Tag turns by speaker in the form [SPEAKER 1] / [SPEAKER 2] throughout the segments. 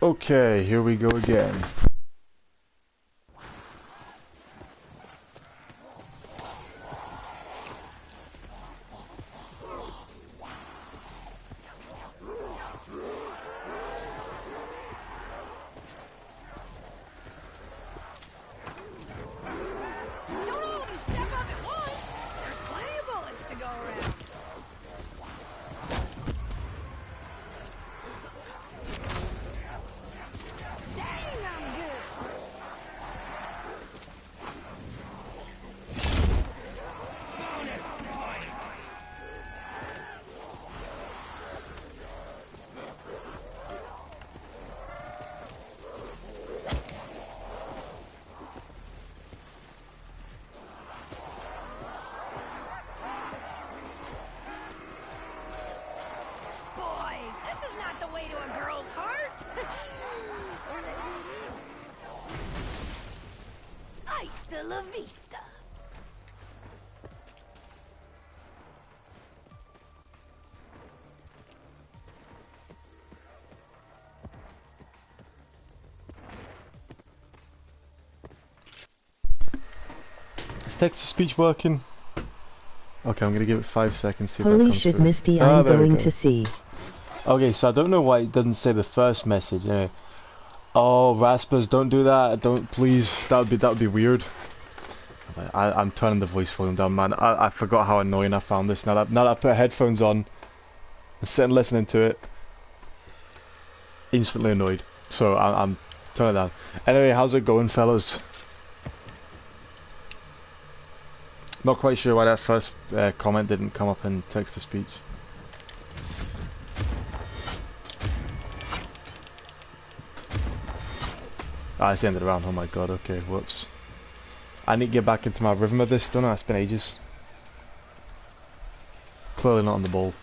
[SPEAKER 1] Okay, here we go again. Is text-to-speech working? Okay, I'm gonna give it 5 seconds to see if that
[SPEAKER 2] Holy
[SPEAKER 1] comes
[SPEAKER 2] shit,
[SPEAKER 1] through.
[SPEAKER 2] Misty, I'm
[SPEAKER 1] there we
[SPEAKER 2] going
[SPEAKER 1] go.
[SPEAKER 2] to see.
[SPEAKER 1] Okay, so I don't know why it doesn't say the first message. Anyway. Oh, Raspers, don't do that. Don't, please. That would be weird. I'm turning the voice volume down, man. I forgot how annoying I found this. Now that I put headphones on, I'm sitting listening to it. Instantly annoyed. So I'm turning it down. Anyway, how's it going, fellas? Not quite sure why that first comment didn't come up in text-to-speech. Ah, it's the end of the round. Oh my god, okay, whoops. I need to get back into my rhythm of this, don't I? It's been ages. Clearly not on the ball.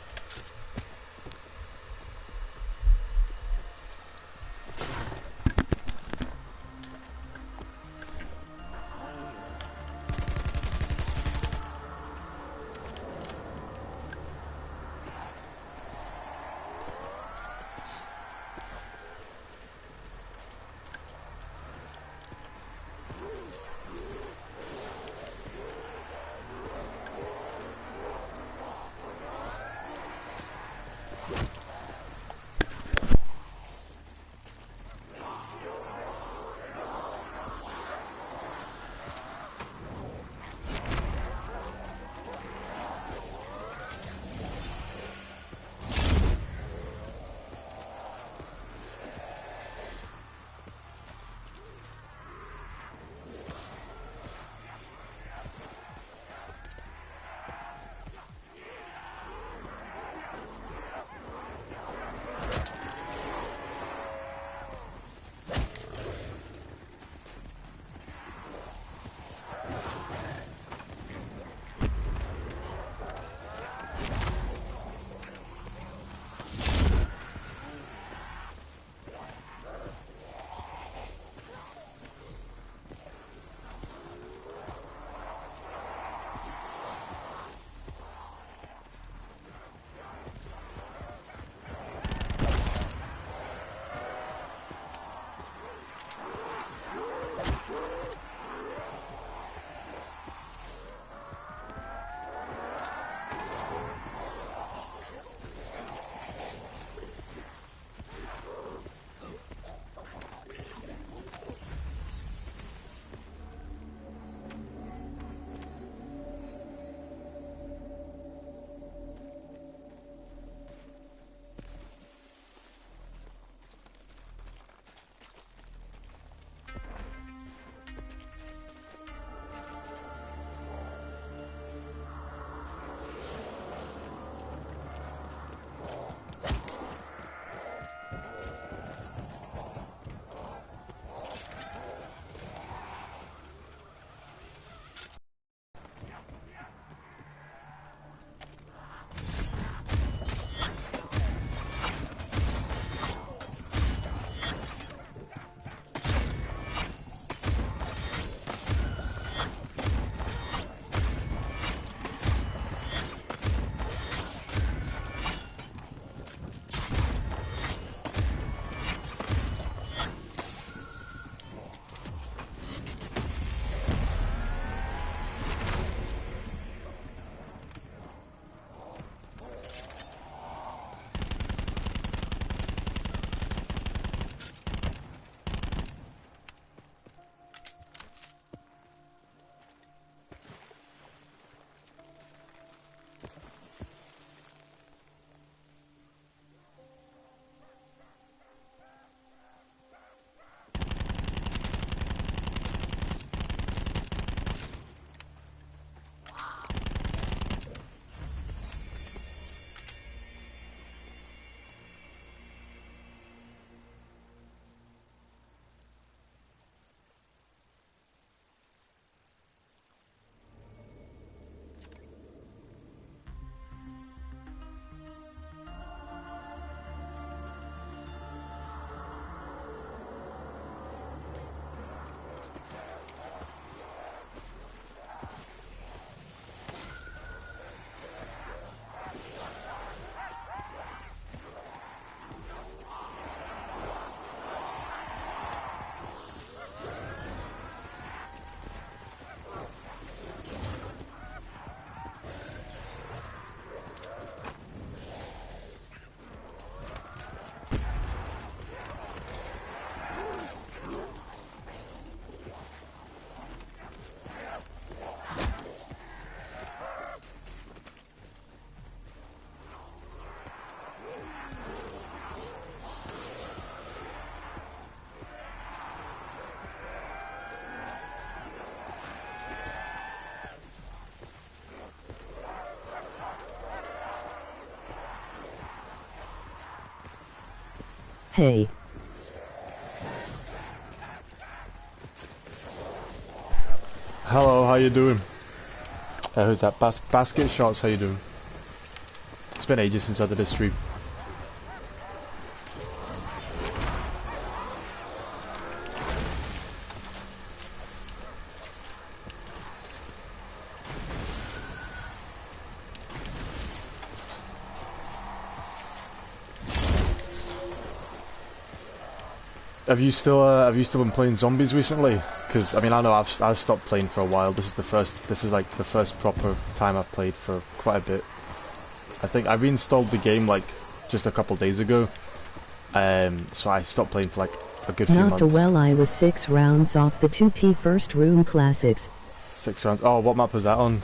[SPEAKER 2] Hey.
[SPEAKER 1] Hello, how you doing? Who's that? Basket Shots, how you doing? It's been ages since I did a stream. Have you still been playing zombies recently? Because I mean, I know I've stopped playing for a while. This is like the first proper time I've played for quite a bit. I think I reinstalled the game like just a couple days ago. So I stopped playing for like a good few months.
[SPEAKER 2] Not well, I was 6 rounds off the 2P first room classics.
[SPEAKER 1] 6 rounds. Oh, what map was that on?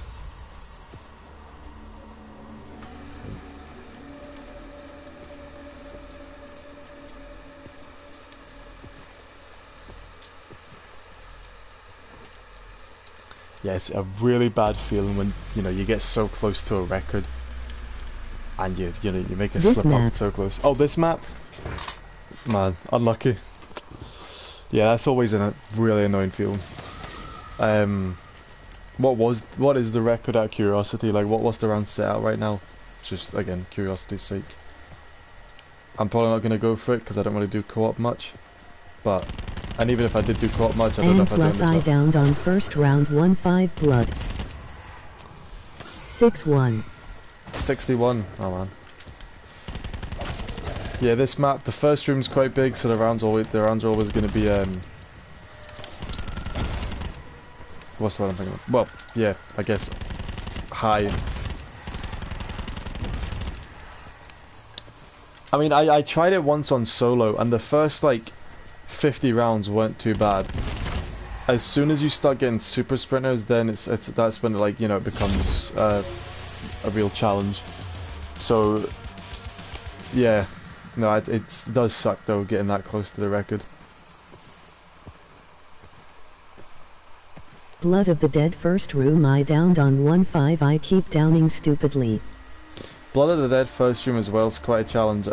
[SPEAKER 1] Yeah, it's a really bad feeling when you get so close to a record, and you make a slip up so close. Oh, this map, man, unlucky. Yeah, that's always a really annoying feeling. What is the record out of curiosity? Like, what's the round set out right now? Just again, curiosity's sake. I'm probably not gonna go for it because I don't really do co-op much, but. And even if I did do co-op much, I don't know if I do this
[SPEAKER 2] I downed on first round 1-5 blood. 6-1.
[SPEAKER 1] 61. Oh man. Yeah, this map, the first room's quite big, so the rounds are always going to be what's the word I'm thinking of? Well, yeah, I guess high. I mean, I tried it once on solo, and the first like 50 rounds weren't too bad. As soon as you start getting super sprinters, then that's when it becomes a real challenge. So yeah, no, it does suck though getting that close to the record.
[SPEAKER 2] Blood of the Dead first room I downed on 1-5. I keep downing stupidly.
[SPEAKER 1] Blood of the Dead first room as well is quite a challenge.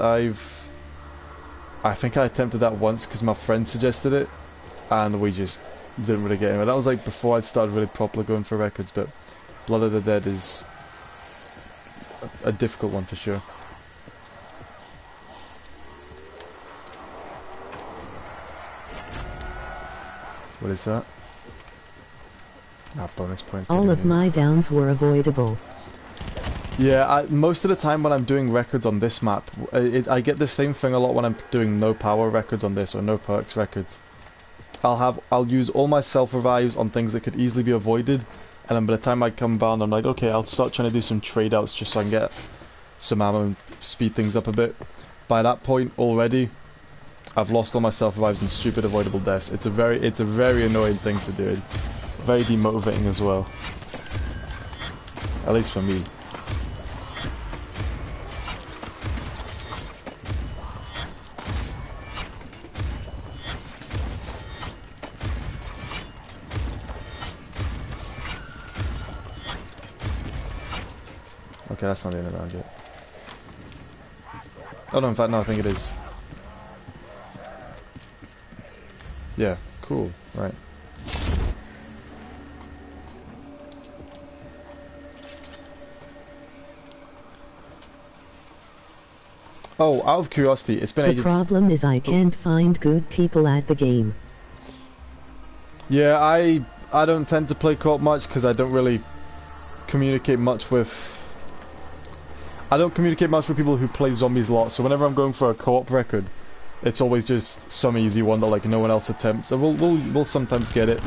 [SPEAKER 1] I think I attempted that once because my friend suggested it, and we just didn't really get anywhere. That was like before I'd started really properly going for records, but Blood of the Dead is a difficult one for sure. What is that? Ah, bonus points.
[SPEAKER 2] All of my downs were avoidable.
[SPEAKER 1] Yeah, most of the time when I'm doing records on this map, I get the same thing a lot when I'm doing no power records on this or no perks records. I'll use all my self revives on things that could easily be avoided, and then by the time I come down, I'm like, okay, I'll start trying to do some trade outs just so I can get some ammo and speed things up a bit. By that point already, I've lost all my self revives and stupid avoidable deaths. It's a very annoying thing to do. Very demotivating as well. At least for me. Okay, that's not the end of the round yet. Oh no, in fact, no, I think it is. Yeah, cool, right. Oh, out of curiosity, it's been ages.
[SPEAKER 2] The problem is I can't find good people at the game.
[SPEAKER 1] Yeah, I don't tend to play co-op much because I don't really communicate much with... I don't communicate much with people who play zombies a lot, so whenever I'm going for a co-op record, it's always just some easy one that like no one else attempts. So we'll sometimes get it,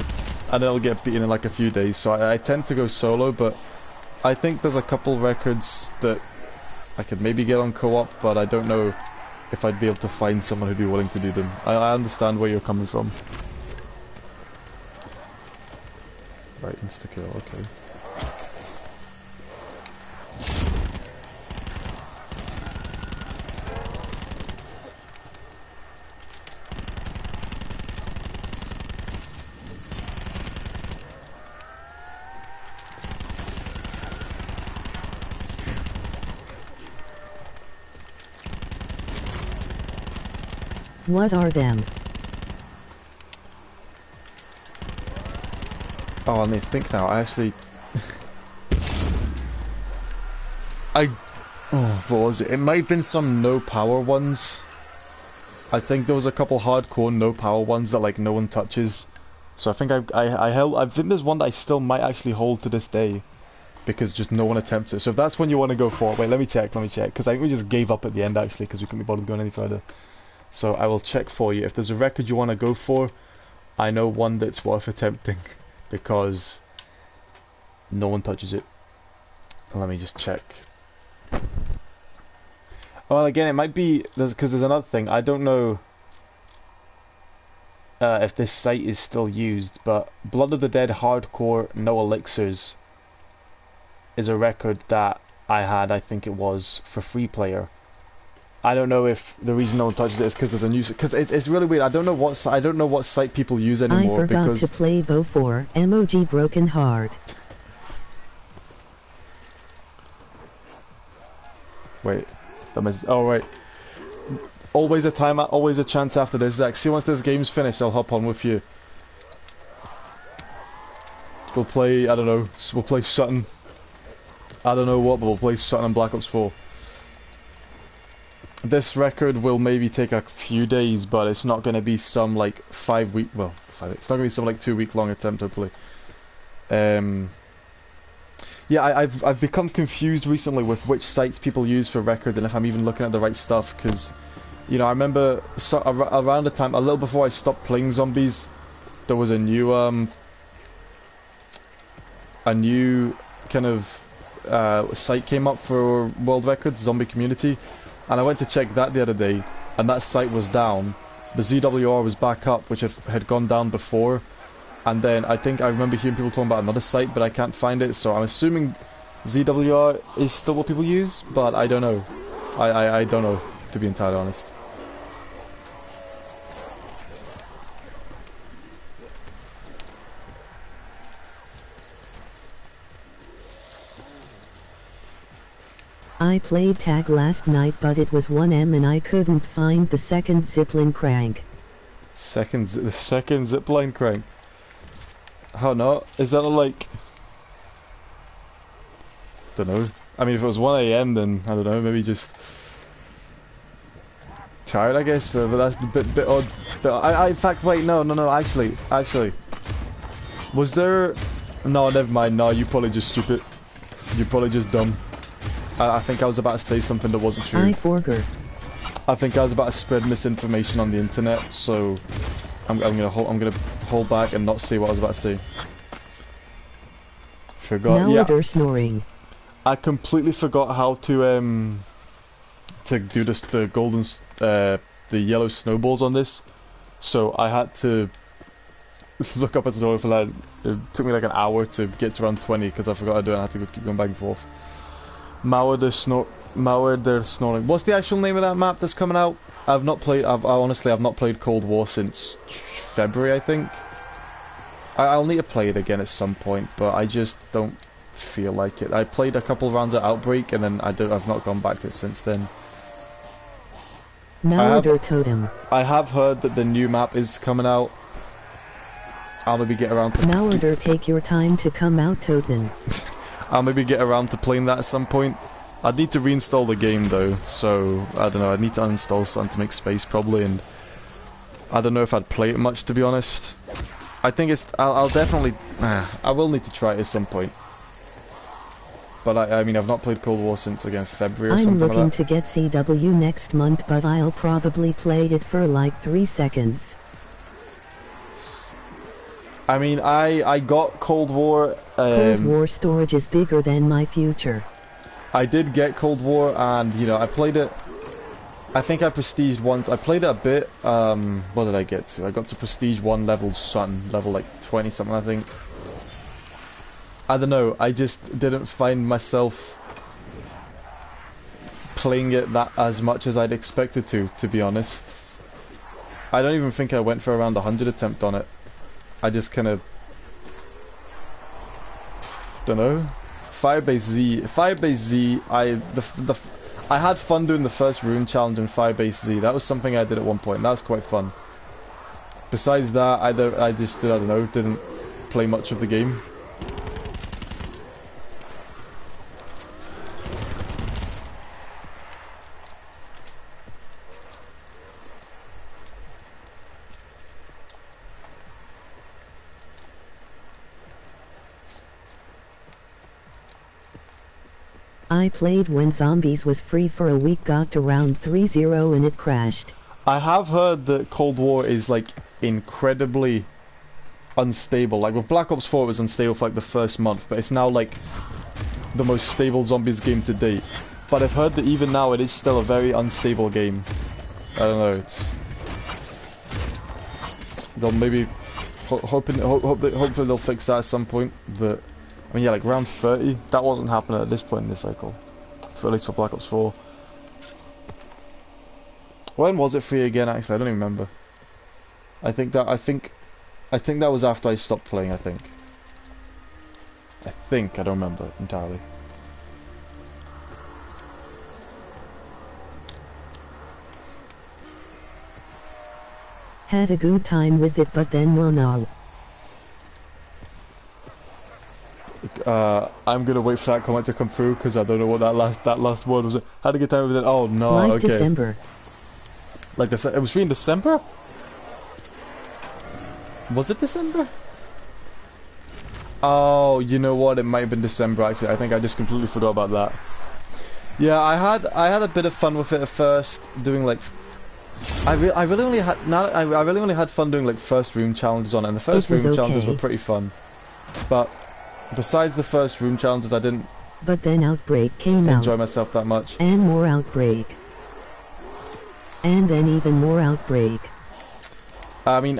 [SPEAKER 1] and it'll get beaten in like a few days. So I tend to go solo, but I think there's a couple records that I could maybe get on co-op, but I don't know if I'd be able to find someone who'd be willing to do them. I understand where you're coming from. Right, insta-kill, okay.
[SPEAKER 2] What are them?
[SPEAKER 1] Oh, I need to think now. I actually... Oh, what was it? It might have been some no power ones. I think there was a couple hardcore no power ones that like no one touches. So I think I think there's one that I still might actually hold to this day. Because just no one attempts it. So if that's one you want to go for... Wait, let me check. Because I think we just gave up at the end actually because we couldn't be bothered going any further. So I will check for you. If there's a record you want to go for, I know one that's worth attempting. Because no one touches it. Let me just check. Well, again, it might be because there's another thing. I don't know if this site is still used, but Blood of the Dead Hardcore No Elixirs is a record that I had. I think it was for free player. I don't know if the reason no one touches it is because there's a new. Because it's really weird. I don't know what site people use anymore.
[SPEAKER 2] I forgot
[SPEAKER 1] because
[SPEAKER 2] to play Bo 4 emoji broken heart.
[SPEAKER 1] Wait. Oh, right. Always a time, always a chance after this, Zach. See, once this game's finished, I'll hop on with you. We'll play, I don't know, we'll play Sutton. I don't know what, but we'll play Sutton and Black Ops 4. This record will maybe take a few days, but it's not going to be some, like, 5 week, well, it's not going to be some, like, 2 week long attempt, hopefully. Yeah, I've become confused recently with which sites people use for records and if I'm even looking at the right stuff, because, you know, I remember around the time, a little before I stopped playing zombies, there was a new kind of site came up for world records, Zombie Community, and I went to check that the other day, and that site was down. The ZWR was back up, which had gone down before. And then I think I remember hearing people talking about another site, but I can't find it, so I'm assuming ZWR is still what people use, but I don't know. I don't know, to be entirely honest.
[SPEAKER 2] I played tag last night, but it was 1M and I couldn't find the second zipline crank.
[SPEAKER 1] The second zipline crank? How not? Is that like... Don't know. I mean, if it was 1 AM, then I don't know. Maybe just tired, I guess. But that's a bit odd. But in fact, wait, no. Actually, was there? No, never mind. No, you probably just stupid. You're probably just dumb. I think I was about to say something that wasn't true. I think I was about to spread misinformation on the internet, so I'm gonna hold back and not say what I was about to say. Forgot.
[SPEAKER 2] Now they're snoring.
[SPEAKER 1] I completely forgot how to do this, the yellow snowballs on this, so I had to look up a tutorial for that. It took me like an hour to get to around 20 because I forgot to do it. I had to keep going back and forth. Mauer der Snoring. What's the actual name of that map that's coming out? I've not played. Honestly, I've not played Cold War since February, I think. I'll need to play it again at some point, but I just don't feel like it. I played a couple rounds at Outbreak, and then I've not gone back to it since then.
[SPEAKER 2] Totem.
[SPEAKER 1] I have heard that the new map is coming out. I'll maybe get around to...
[SPEAKER 2] Mauerder, take your time to come out, Toten.
[SPEAKER 1] I'll maybe get around to playing that at some point. I'd need to reinstall the game though, so I don't know, I'd need to uninstall something to make space probably, and I don't know if I'd play it much, to be honest. I think I'll definitely, I will need to try it at some point. But I mean, I've not played Cold War since, again, February or something like that.
[SPEAKER 2] I'm looking to get CW next month, but I'll probably play it for like 3 seconds.
[SPEAKER 1] I mean, I got Cold War.
[SPEAKER 2] Cold War storage is bigger than my future.
[SPEAKER 1] I did get Cold War, and you know, I played it. I think I prestiged once. I played it a bit. What did I get to? I got to prestige 1 level Sun, level like 20 something, I think. I don't know. I just didn't find myself playing it that as much as I'd expected to be honest. I don't even think I went for around 100 attempt on it. I just kind of don't know. Firebase Z. I had fun doing the first room challenge in Firebase Z. That was something I did at one point. That was quite fun. Besides that, I don't know, didn't play much of the game.
[SPEAKER 2] I played when Zombies was free for a week, got to round 30 and it crashed.
[SPEAKER 1] I have heard that Cold War is like incredibly unstable. Like with Black Ops 4 it was unstable for like the first month, but it's now like the most stable Zombies game to date. But I've heard that even now it is still a very unstable game. I don't know, it's... They'll maybe... hopefully they'll fix that at some point, but... I mean, yeah, like round 30, that wasn't happening at this point in the cycle. For, at least for Black Ops 4. When was it free again, actually? I don't even remember. I think that was after I stopped playing, I think. I don't remember entirely.
[SPEAKER 2] Had a good time with it, but then well no.
[SPEAKER 1] I'm gonna wait for that comment to come through because I don't know what that last word was. Had a good time with it. Oh no,
[SPEAKER 2] like
[SPEAKER 1] okay.
[SPEAKER 2] December.
[SPEAKER 1] Like this, it was free in December. Was it December? Oh, you know what? It might have been December actually. I think I just completely forgot about that. Yeah, I had a bit of fun with it at first, doing like. I really only had fun doing like first room challenges on it, and the first room challenges were pretty fun. But besides the first room challenges, I didn't.
[SPEAKER 2] But then Outbreak came out.
[SPEAKER 1] Enjoy myself that much.
[SPEAKER 2] And more Outbreak. And then even more Outbreak.
[SPEAKER 1] I mean,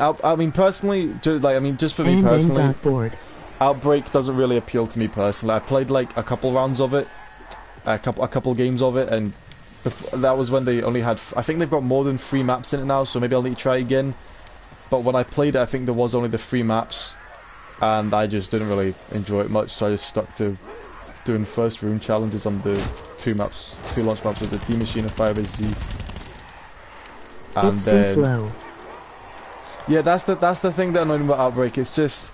[SPEAKER 1] personally, just for me personally,
[SPEAKER 2] then got bored.
[SPEAKER 1] Outbreak doesn't really appeal to me personally. I played like a couple rounds of it, a couple games of it, and that was when they only had. I think they've got more than 3 maps in it now, so maybe I'll need to try again. But when I played it, I think there was only the 3 maps, and I just didn't really enjoy it much. So I just stuck to doing first room challenges on the 2 launch maps. Was it D Machine and Firebase Z? And
[SPEAKER 2] it's so slow.
[SPEAKER 1] Yeah, that's the thing that annoyed me about Outbreak. It's just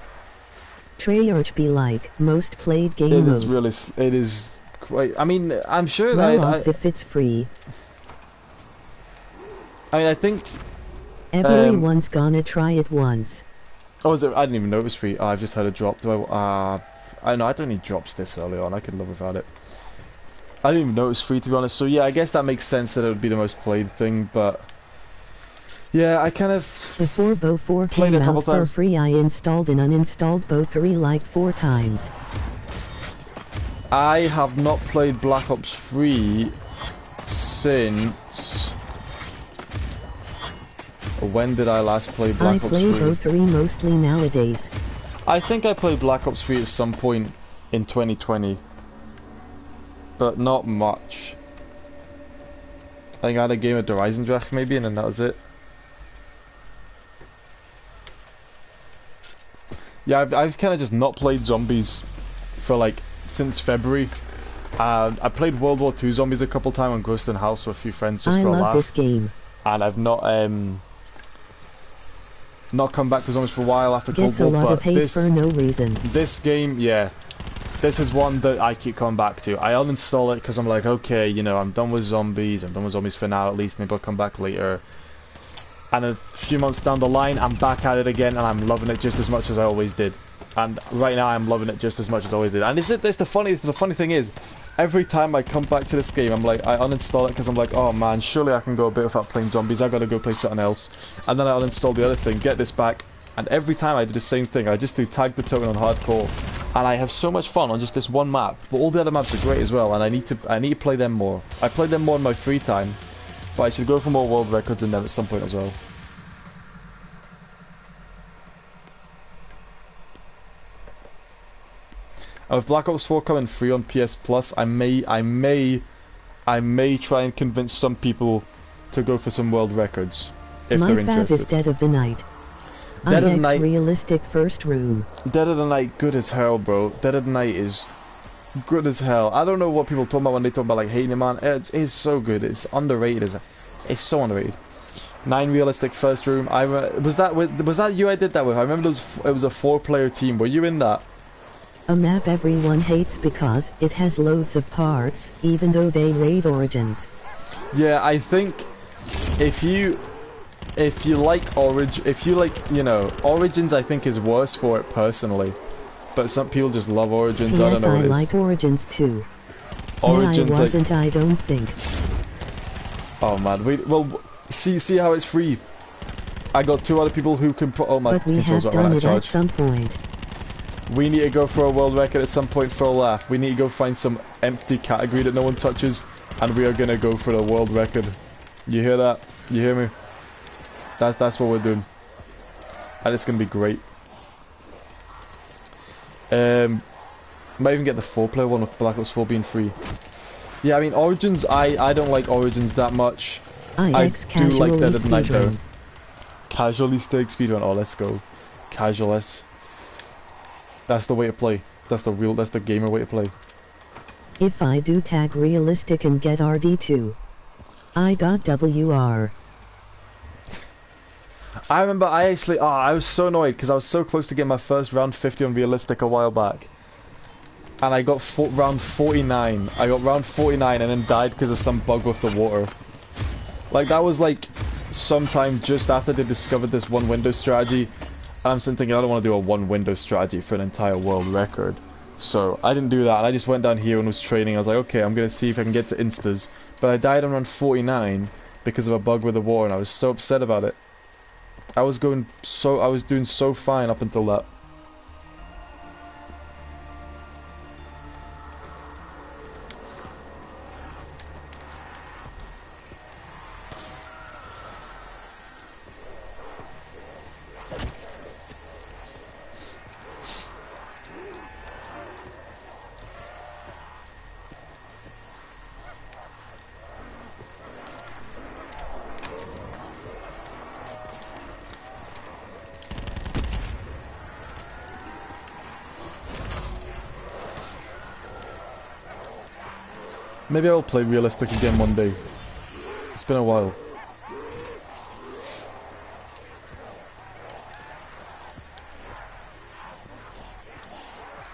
[SPEAKER 2] Treyarch be like most played game mode.
[SPEAKER 1] It is quite. I mean, I'm sure
[SPEAKER 2] that if it's free.
[SPEAKER 1] I mean, I think
[SPEAKER 2] everyone's gonna try it once.
[SPEAKER 1] Oh, is it? I didn't even know it was free. Oh, I've just had a drop. I know I don't need drops this early on. I could live without it. I didn't even know it was free, to be honest. So yeah, I guess that makes sense that it would be the most played thing, but. Yeah, I kind of
[SPEAKER 2] before Bo 4 came out for free, I installed and uninstalled Bo 3 like 4 times.
[SPEAKER 1] I have not played Black Ops 3 since... When did I last play Black Ops 3?
[SPEAKER 2] I play Bo 3 mostly nowadays.
[SPEAKER 1] I think I played Black Ops 3 at some point in 2020. But not much. I think I had a game of Dreisendrach maybe, and then that was it. Yeah, I've kind of just not played zombies for like since February. I played World War II zombies a couple times on Ghost in House with a few friends just for a laugh.
[SPEAKER 2] I love this game.
[SPEAKER 1] And I've not come back to zombies for a while after Cold War.
[SPEAKER 2] Gets a lot of hate for no reason.
[SPEAKER 1] This game, yeah, this is one that I keep coming back to. I uninstall it because I'm like, okay, you know, I'm done with zombies. I'm done with zombies for now at least. Maybe I'll come back later. And a few months down the line, I'm back at it again, and I'm loving it just as much as I always did. And right now, I'm loving it just as much as I always did. And the funny thing is, every time I come back to this game, I'm like, I uninstall it because I'm like, oh man, surely I can go a bit without playing zombies. I gotta go play something else. And then I uninstall the other thing, get this back, and every time I do the same thing. I just do Tag the Toten on hardcore, and I have so much fun on just this one map. But all the other maps are great as well, and I need to play them more. I play them more in my free time. But I should go for more world records in them at some point as well. And with Black Ops 4 coming free on PS Plus, I may try and convince some people to go for some world records if they're interested.
[SPEAKER 2] My fab is Dead of the Night.
[SPEAKER 1] Dead of the Night.
[SPEAKER 2] Realistic first room.
[SPEAKER 1] Dead of the Night, good as hell, bro. Dead of the Night is good as hell. I don't know what people talk about when they talk about like hating it, man. It's so good. It's underrated. It's so underrated. 9 realistic first room. Was that you I did that with? I remember it was a 4-player team. Were you in that?
[SPEAKER 2] A map everyone hates because it has loads of parts, even though they raid Origins.
[SPEAKER 1] Yeah, I think if you like Origins, I think is worse for it personally. But some people just love Origins. I don't know what it is.
[SPEAKER 2] I like Origins too.
[SPEAKER 1] Origins,
[SPEAKER 2] I wasn't. I don't think.
[SPEAKER 1] Oh man, well, see how it's free. I got 2 other people who can put. Oh my controls are out of charge.
[SPEAKER 2] At some point.
[SPEAKER 1] We need to go for a world record at some point for a laugh. We need to go find some empty category that no one touches, and we are gonna go for a world record. You hear that? You hear me? That's what we're doing, and it's gonna be great. Might even get the 4-player one with Black Ops 4 being free. Yeah, I mean Origins. I don't like Origins that much. I do like Dead of Night though. Casually stake speedrun. Oh, let's go. Casual. That's the way to play. That's the gamer way to play.
[SPEAKER 2] If I do tag realistic and get RD2, I got WR.
[SPEAKER 1] I remember I was so annoyed because I was so close to getting my first round 50 on realistic a while back. And I got round 49. I got round 49 and then died because of some bug with the water. Like that was like sometime just after they discovered this one window strategy. And I'm sitting thinking I don't want to do a one window strategy for an entire world record. So I didn't do that, and I just went down here and was training. I was like, okay, I'm going to see if I can get to instas. But I died on round 49 because of a bug with the war, and I was so upset about it. I was doing so fine up until that. Maybe I'll play realistic again one day. It's been a while.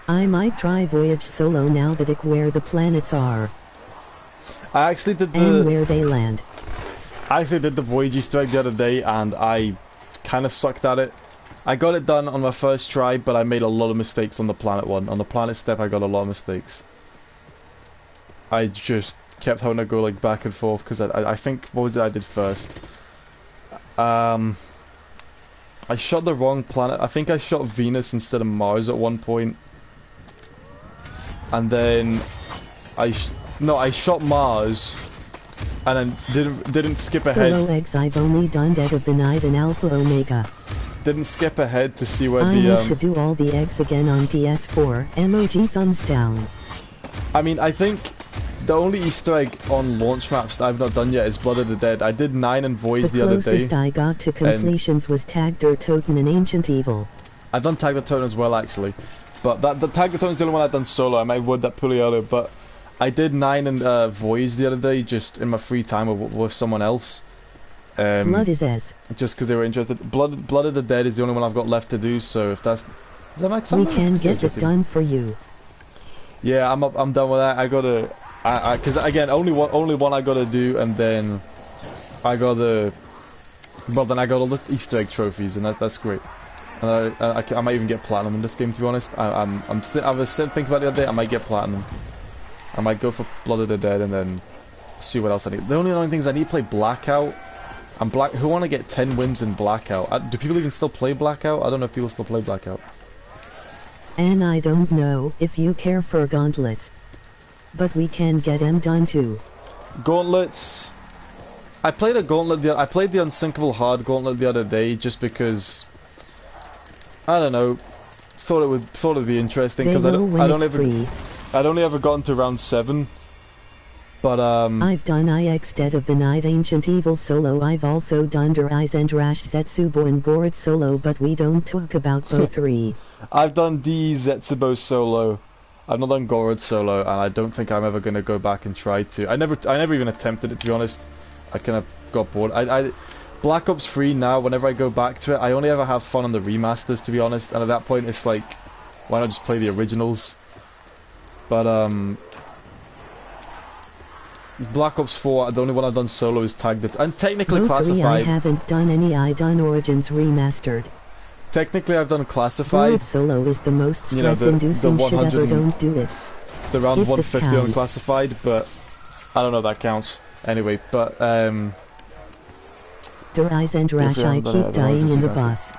[SPEAKER 2] I might try Voyage solo now that it's where the planets are.
[SPEAKER 1] I actually did
[SPEAKER 2] and where they land.
[SPEAKER 1] I actually did the Voyage Easter egg the other day and I kind of sucked at it. I got it done on my first try, but I made a lot of mistakes on the planet one. On the planet step I got a lot of mistakes. I just kept having to go like back and forth because I think, what was it I did first? I shot the wrong planet. I think I shot Venus instead of Mars at one point. And then I shot Mars and then didn't skip ahead.
[SPEAKER 2] Solo eggs I've only done Dead of the Night and Alpha Omega.
[SPEAKER 1] Didn't skip ahead to see where
[SPEAKER 2] I need to do all the eggs again on PS4. Emoji thumbs down.
[SPEAKER 1] I mean, I think the only Easter egg on launch maps that I've not done yet is Blood of the Dead. I did 9 and Voyage the other day.
[SPEAKER 2] The closest I got to completions was Tag the Toten and Ancient Evil.
[SPEAKER 1] I've done Tag the Toten as well, actually. But the Tag the Toten's the only one I've done solo. I might have word that pretty earlier, but I did 9 and Voyage the other day, just in my free time with someone else.
[SPEAKER 2] Blood is as.
[SPEAKER 1] Just because they were interested. Blood of the Dead is the only one I've got left to do, so if that's... Does that make sense?
[SPEAKER 2] We can get it done for you.
[SPEAKER 1] Yeah, I'm done with that. I gotta... Because again, only one I gotta do, and then I gotta... Well, then I got all the Easter egg trophies, and that's great. And I might even get platinum in this game, to be honest. I was thinking about it the other day. I might get platinum. I might go for Blood of the Dead, and then see what else I need. The only annoying thing is I need to play Blackout. Who want to get 10 wins in Blackout? Do people even still play Blackout? I don't know if people still play Blackout.
[SPEAKER 2] And I don't know if you care for gauntlets. But we can get them done too.
[SPEAKER 1] Gauntlets. I played a gauntlet. I played the Unsinkable Hard Gauntlet the other day just because I don't know. Thought it'd be interesting because I'd only ever gotten to round 7. But
[SPEAKER 2] I've done IX Dead of the Night Ancient Evil solo. I've also done Der Eyes and Rash Zetsubo and Board solo, but we don't talk about both 3.
[SPEAKER 1] I've done D Zetsubo solo. I've not done Gorod solo, and I don't think I'm ever gonna go back and try to. I never even attempted it, to be honest. I kind of got bored. Black Ops 3 now, whenever I go back to it, I only ever have fun on the remasters, to be honest. And at that point, it's like, why not just play the originals? But Black Ops 4, the only one I've done solo is tagged it, and technically classified.
[SPEAKER 2] I haven't done any. I done Origins remastered.
[SPEAKER 1] Technically, I've done classified.
[SPEAKER 2] Gorod solo is the most stress-inducing shit ever. Don't do it.
[SPEAKER 1] The round 150 on classified, but I don't know if that counts. Anyway, but
[SPEAKER 2] Rise and Rash, I keep dying in the boss.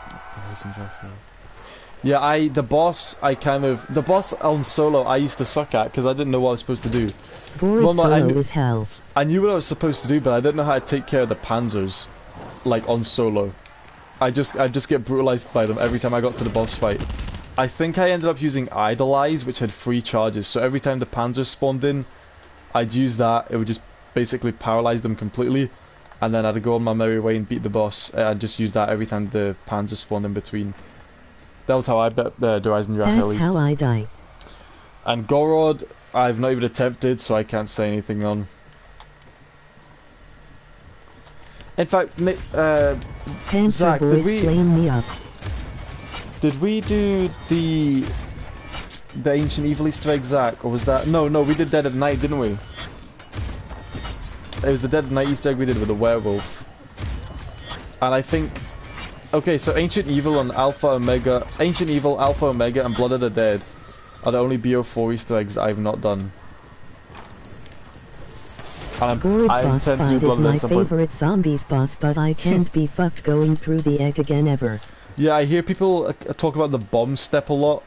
[SPEAKER 1] Yeah, the boss on solo I used to suck at because I didn't know what I was supposed to do.
[SPEAKER 2] Gorod solo is hell.
[SPEAKER 1] I knew what I was supposed to do, but I didn't know how to take care of the panzers, like on solo. I just get brutalized by them every time I got to the boss fight. I think I ended up using Idolize, which had 3 charges, so every time the panzers spawned in, I'd use that. It would just basically paralyze them completely, and then I'd go on my merry way and beat the boss. I'd just use that every time the panzers spawned in between. That was how I bet the Horizon Draft at least.
[SPEAKER 2] That's how I die.
[SPEAKER 1] And Gorod, I've not even attempted, so I can't say anything on. In fact, Zach, did we do the Ancient Evil Easter egg, Zach, or was that? No, we did Dead at Night, didn't we? It was the Dead at Night Easter egg we did with the werewolf. And I think, okay, so Ancient Evil and Alpha Omega, Ancient Evil, Alpha Omega, and Blood of the Dead are the only BO4 Easter eggs that I've not done.
[SPEAKER 2] Gorod boss fight is my favorite zombies boss, but I can't be fucked going through the egg again ever.
[SPEAKER 1] Yeah, I hear people talk about the bomb step a lot.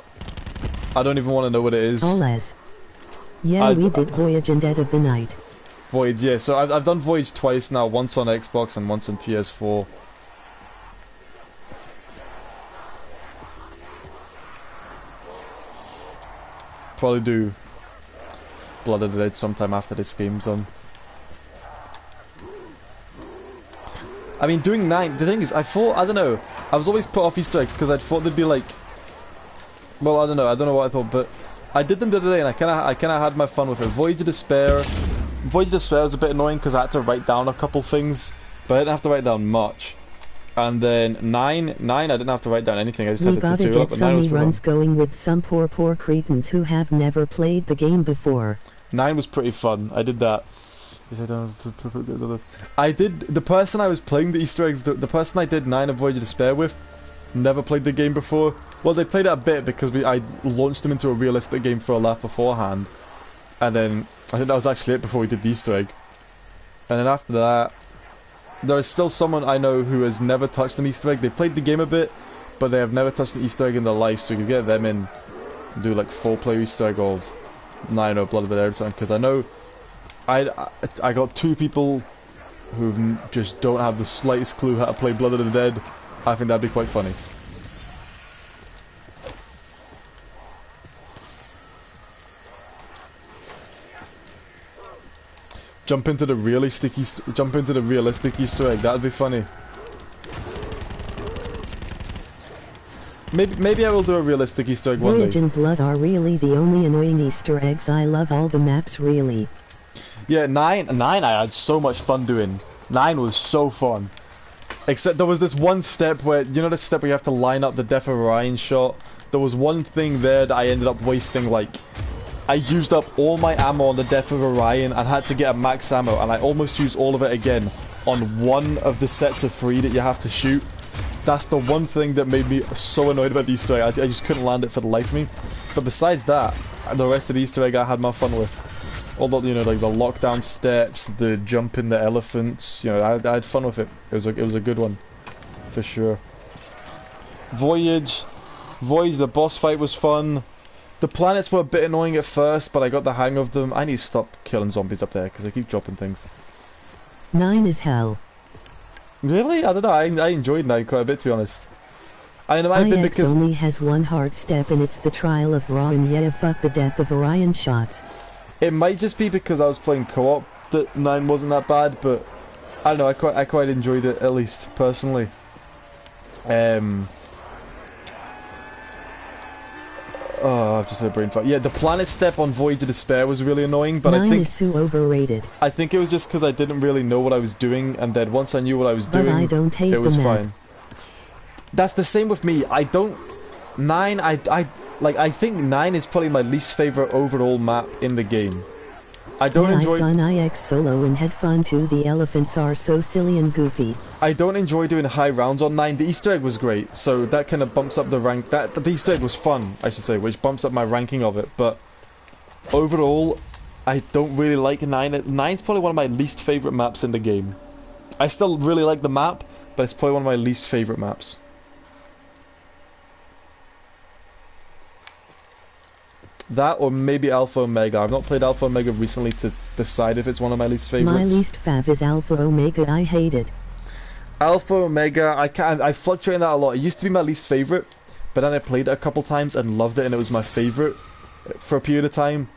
[SPEAKER 1] I don't even want to know what it is.
[SPEAKER 2] Yeah, we did Voyage and Dead of the Night.
[SPEAKER 1] Voyage, yeah. So I've done Voyage twice now, once on Xbox and once on PS4. Probably do Blood of the Dead sometime after this game's on. I mean, doing 9, the thing is, I don't know, I was always put off Easter eggs because I thought they'd be like, well, I don't know what I thought, but I did them the other day and I kind of had my fun with it. Voyage of Despair was a bit annoying because I had to write down a couple things, but I didn't have to write down much. And then 9, I didn't have to write down anything, I just had the tattoo up, and 9 was
[SPEAKER 2] runs going with some poor cretins who have never played the game before.
[SPEAKER 1] 9 was pretty fun, I did that. The person I was playing the Easter eggs, the person I did 9 of Voyage of Despair with, never played the game before. Well, they played it a bit because I launched them into a realistic game for a laugh beforehand. And then, I think that was actually it before we did the Easter egg. And then after that, there is still someone I know who has never touched an Easter egg. They played the game a bit, but they have never touched an Easter egg in their life, so you could get them in and do like 4-player Easter egg of 9 or Blood of the Dead or something, because I know I got 2 people who just don't have the slightest clue how to play Blood of the Dead. I think that'd be quite funny. Jump into the realistic Easter egg. That'd be funny. Maybe I will do a realistic Easter egg one day.
[SPEAKER 2] Voyage and Blood are really the only annoying Easter eggs. I love all the maps, really.
[SPEAKER 1] Yeah, 9 I had so much fun doing. 9 was so fun. Except there was this one step where, you know the step where you have to line up the Death of Orion shot? There was one thing there that I ended up wasting, like, I used up all my ammo on the Death of Orion and had to get a max ammo, and I almost used all of it again on one of the sets of 3 that you have to shoot. That's the one thing that made me so annoyed about the Easter egg. I just couldn't land it for the life of me. But besides that, the rest of the Easter egg I had more fun with. All the, you know, like the lockdown steps, the jump in the elephants, you know, I had fun with it. It was a good one, for sure. Voyage, the boss fight was fun. The planets were a bit annoying at first, but I got the hang of them. I need to stop killing zombies up there because they keep dropping things.
[SPEAKER 2] 9 is hell.
[SPEAKER 1] Really? I don't know. I enjoyed 9 quite a bit, to be honest. I know it might have been because
[SPEAKER 2] only has one hard step, and it's the Trial of Ra, and yet fuck the Death of Orion shots.
[SPEAKER 1] It might just be because I was playing co-op that 9 wasn't that bad, but I don't know. I quite enjoyed it, at least personally. Oh, I've just had a brain fart. Yeah, the planet step on Voyage of Despair was really annoying, but
[SPEAKER 2] 9 is so overrated.
[SPEAKER 1] I think it was just because I didn't really know what I was doing, and then once I knew what I was doing,
[SPEAKER 2] I don't hate
[SPEAKER 1] it was
[SPEAKER 2] the map.
[SPEAKER 1] fine. That's the same with me. I don't... 9, I think 9 is probably my least favorite overall map in the game. I don't enjoy...
[SPEAKER 2] I've done IX solo and had fun too. The elephants are so silly and goofy.
[SPEAKER 1] I don't enjoy doing high rounds on 9. The Easter egg was great, so that kind of bumps up the rank. The Easter egg was fun, I should say, which bumps up my ranking of it, but overall, I don't really like 9. 9's probably one of my least favorite maps in the game. I still really like the map, but it's probably one of my least favorite maps. That or maybe Alpha Omega. I've not played Alpha Omega recently to decide if it's one of my least favorites.
[SPEAKER 2] My least fav is Alpha Omega. I hate it.
[SPEAKER 1] Alpha Omega, I fluctuate in that a lot. It used to be my least favorite, but then I played it a couple times and loved it, and it was my favorite for a period of time.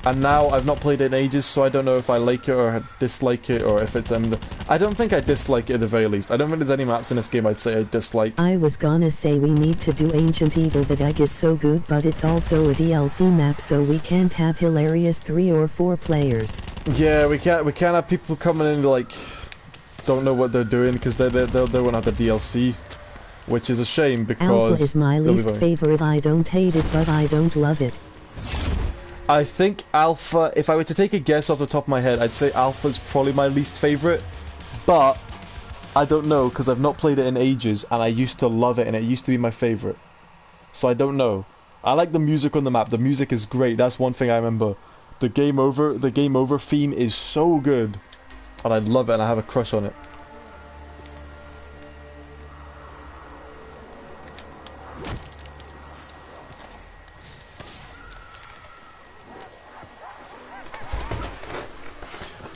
[SPEAKER 1] And now I've not played it in ages, so I don't know if I like it or dislike it, or if it's I don't think I dislike it at the very least. I don't think there's any maps in this game I'd say I dislike.
[SPEAKER 2] I was gonna say we need to do Ancient Evil. The deck is so good, but it's also a DLC map, so we can't have hilarious 3 or 4 players.
[SPEAKER 1] Yeah, we can't have people coming in like don't know what they're doing because they won't have the DLC, which is a shame because
[SPEAKER 2] Alpha is my least favorite. I don't hate it, but I don't love it.
[SPEAKER 1] I think Alpha, if I were to take a guess off the top of my head, I'd say Alpha's probably my least favorite, but I don't know because I've not played it in ages and I used to love it and it used to be my favorite. So I don't know. I like the music on the map. The music is great. That's one thing I remember. The game over theme is so good and I love it and I have a crush on it.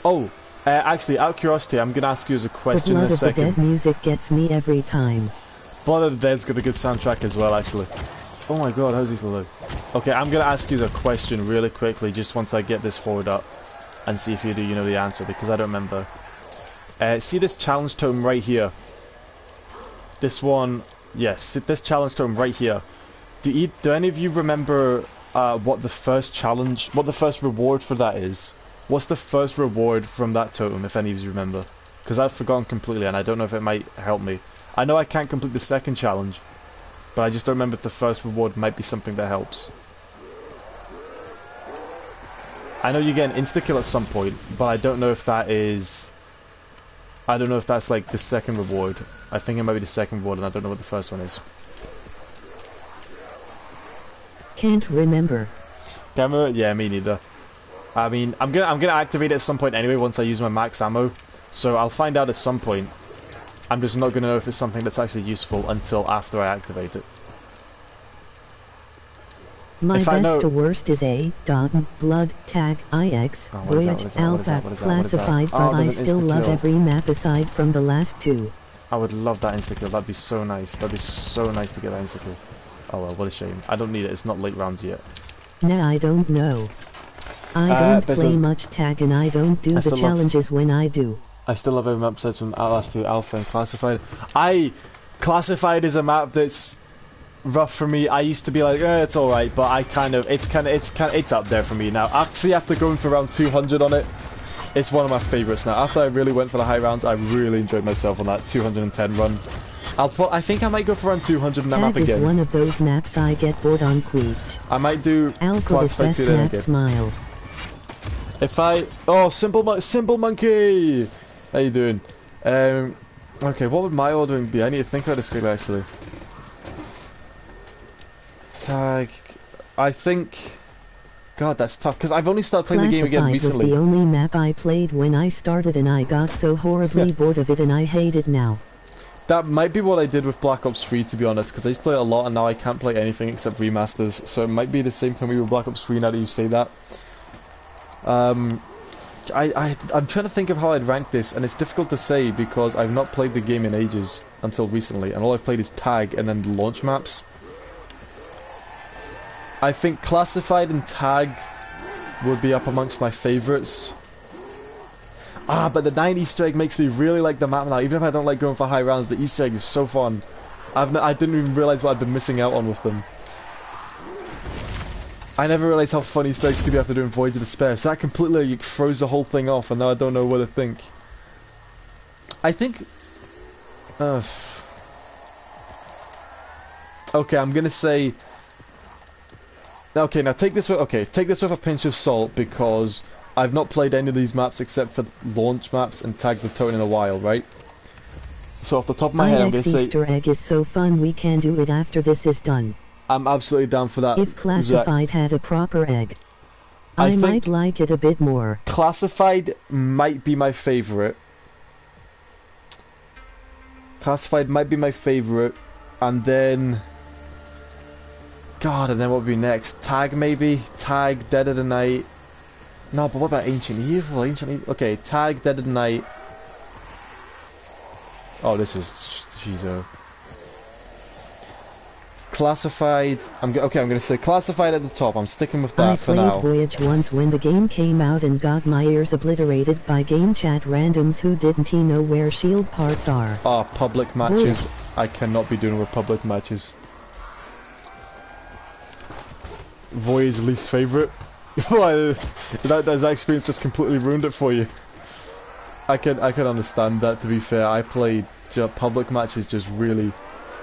[SPEAKER 1] Oh, actually, out of curiosity, I'm gonna ask you as a question in a second.
[SPEAKER 2] Blood of the Dead music gets me every time.
[SPEAKER 1] Blood of the Dead's got a good soundtrack as well, actually. Oh my god, how's he still alive? Okay, I'm gonna ask you as a question really quickly, just once I get this horde up, and see if you know the answer, because I don't remember. See this challenge totem right here? This one, yes, this challenge totem right here. Do any of you remember what the first reward for that is? What's the first reward from that totem, if any of you remember? Because I've forgotten completely and I don't know if it might help me. I know I can't complete the second challenge, but I just don't remember if the first reward might be something that helps. I know you get an insta-kill at some point, but I don't know if that is... I don't know if that's like the second reward. I think it might be the second reward and I don't know what the first one is.
[SPEAKER 2] Can't remember.
[SPEAKER 1] Can't remember? Yeah, me neither. I mean, I'm gonna activate it at some point anyway once I use my max ammo, so I'll find out at some point. I'm just not gonna know if it's something that's actually useful until after I activate it.
[SPEAKER 2] My best to worst is a blood tag IX Voyage Alpha classified, but I still love every map aside from the last 2.
[SPEAKER 1] I would love that insta kill. That'd be so nice. That'd be so nice to get that insta kill. Oh well, what a shame. I don't need it. It's not late rounds yet.
[SPEAKER 2] Nah, I don't know. I don't play much tag and I don't do the challenges when I do.
[SPEAKER 1] I still love every map besides from last 2 Alpha and Classified. Classified is a map that's rough for me. I used to be like, it's alright, but it's up there for me now. After going for around 200 on it, it's one of my favourites now. After I really went for the high rounds, I really enjoyed myself on that 210 run. I think I might go for around 200 in that map again.
[SPEAKER 2] Tag is one of those maps I get bored on quick.
[SPEAKER 1] I might do Classified 2 then again.
[SPEAKER 2] Smile.
[SPEAKER 1] Simple Monkey! How you doing? Okay, what would my ordering be? I need to think about this quickly, actually. Tag... I think... God, that's tough, because I've only started playing the game again recently.
[SPEAKER 2] Was the only map I played when I started and I got so horribly bored of it and I hate it now.
[SPEAKER 1] That might be what I did with Black Ops 3, to be honest, because I used to play it a lot and now I can't play anything except remasters, so it might be the same for me with Black Ops 3 now that you say that. I'm trying to think of how I'd rank this, and it's difficult to say because I've not played the game in ages until recently, and all I've played is Tag and then the launch maps. I think Classified and Tag would be up amongst my favourites. But the 9 Easter egg makes me really like the map now. Even if I don't like going for high rounds, the Easter egg is so fun. I didn't even realise what I'd been missing out on with them. I never realised how funny Specs could be after doing Voyage of Despair. So that completely like, throws the whole thing off, and now I don't know what to think. I think... okay, I'm gonna say... Okay, now take this with a pinch of salt, because I've not played any of these maps except for launch maps and Tag the Toten in a while, right? So off the top of my head, I'm gonna say...
[SPEAKER 2] Easter egg is so fun, we can do it after this is done.
[SPEAKER 1] I'm absolutely down for that.
[SPEAKER 2] If Classified had a proper egg, I might like it a bit more.
[SPEAKER 1] Classified might be my favourite. Classified might be my favourite. And then... God, and then what would be next? Tag, maybe? Tag, Dead of the Night. No, but what about Ancient Evil? Okay, Tag, Dead of the Night. Oh, this is... Shizo. Classified. I'm gonna say Classified at the top. I'm sticking with that for now.
[SPEAKER 2] I played Voyage once when the game came out and got my ears obliterated by game chat randoms who didn't know where shield parts are.
[SPEAKER 1] Ah, public matches. I cannot be doing with public matches. Voyage least favorite. Why? that experience just completely ruined it for you. I can understand that. To be fair, I played public matches. Just really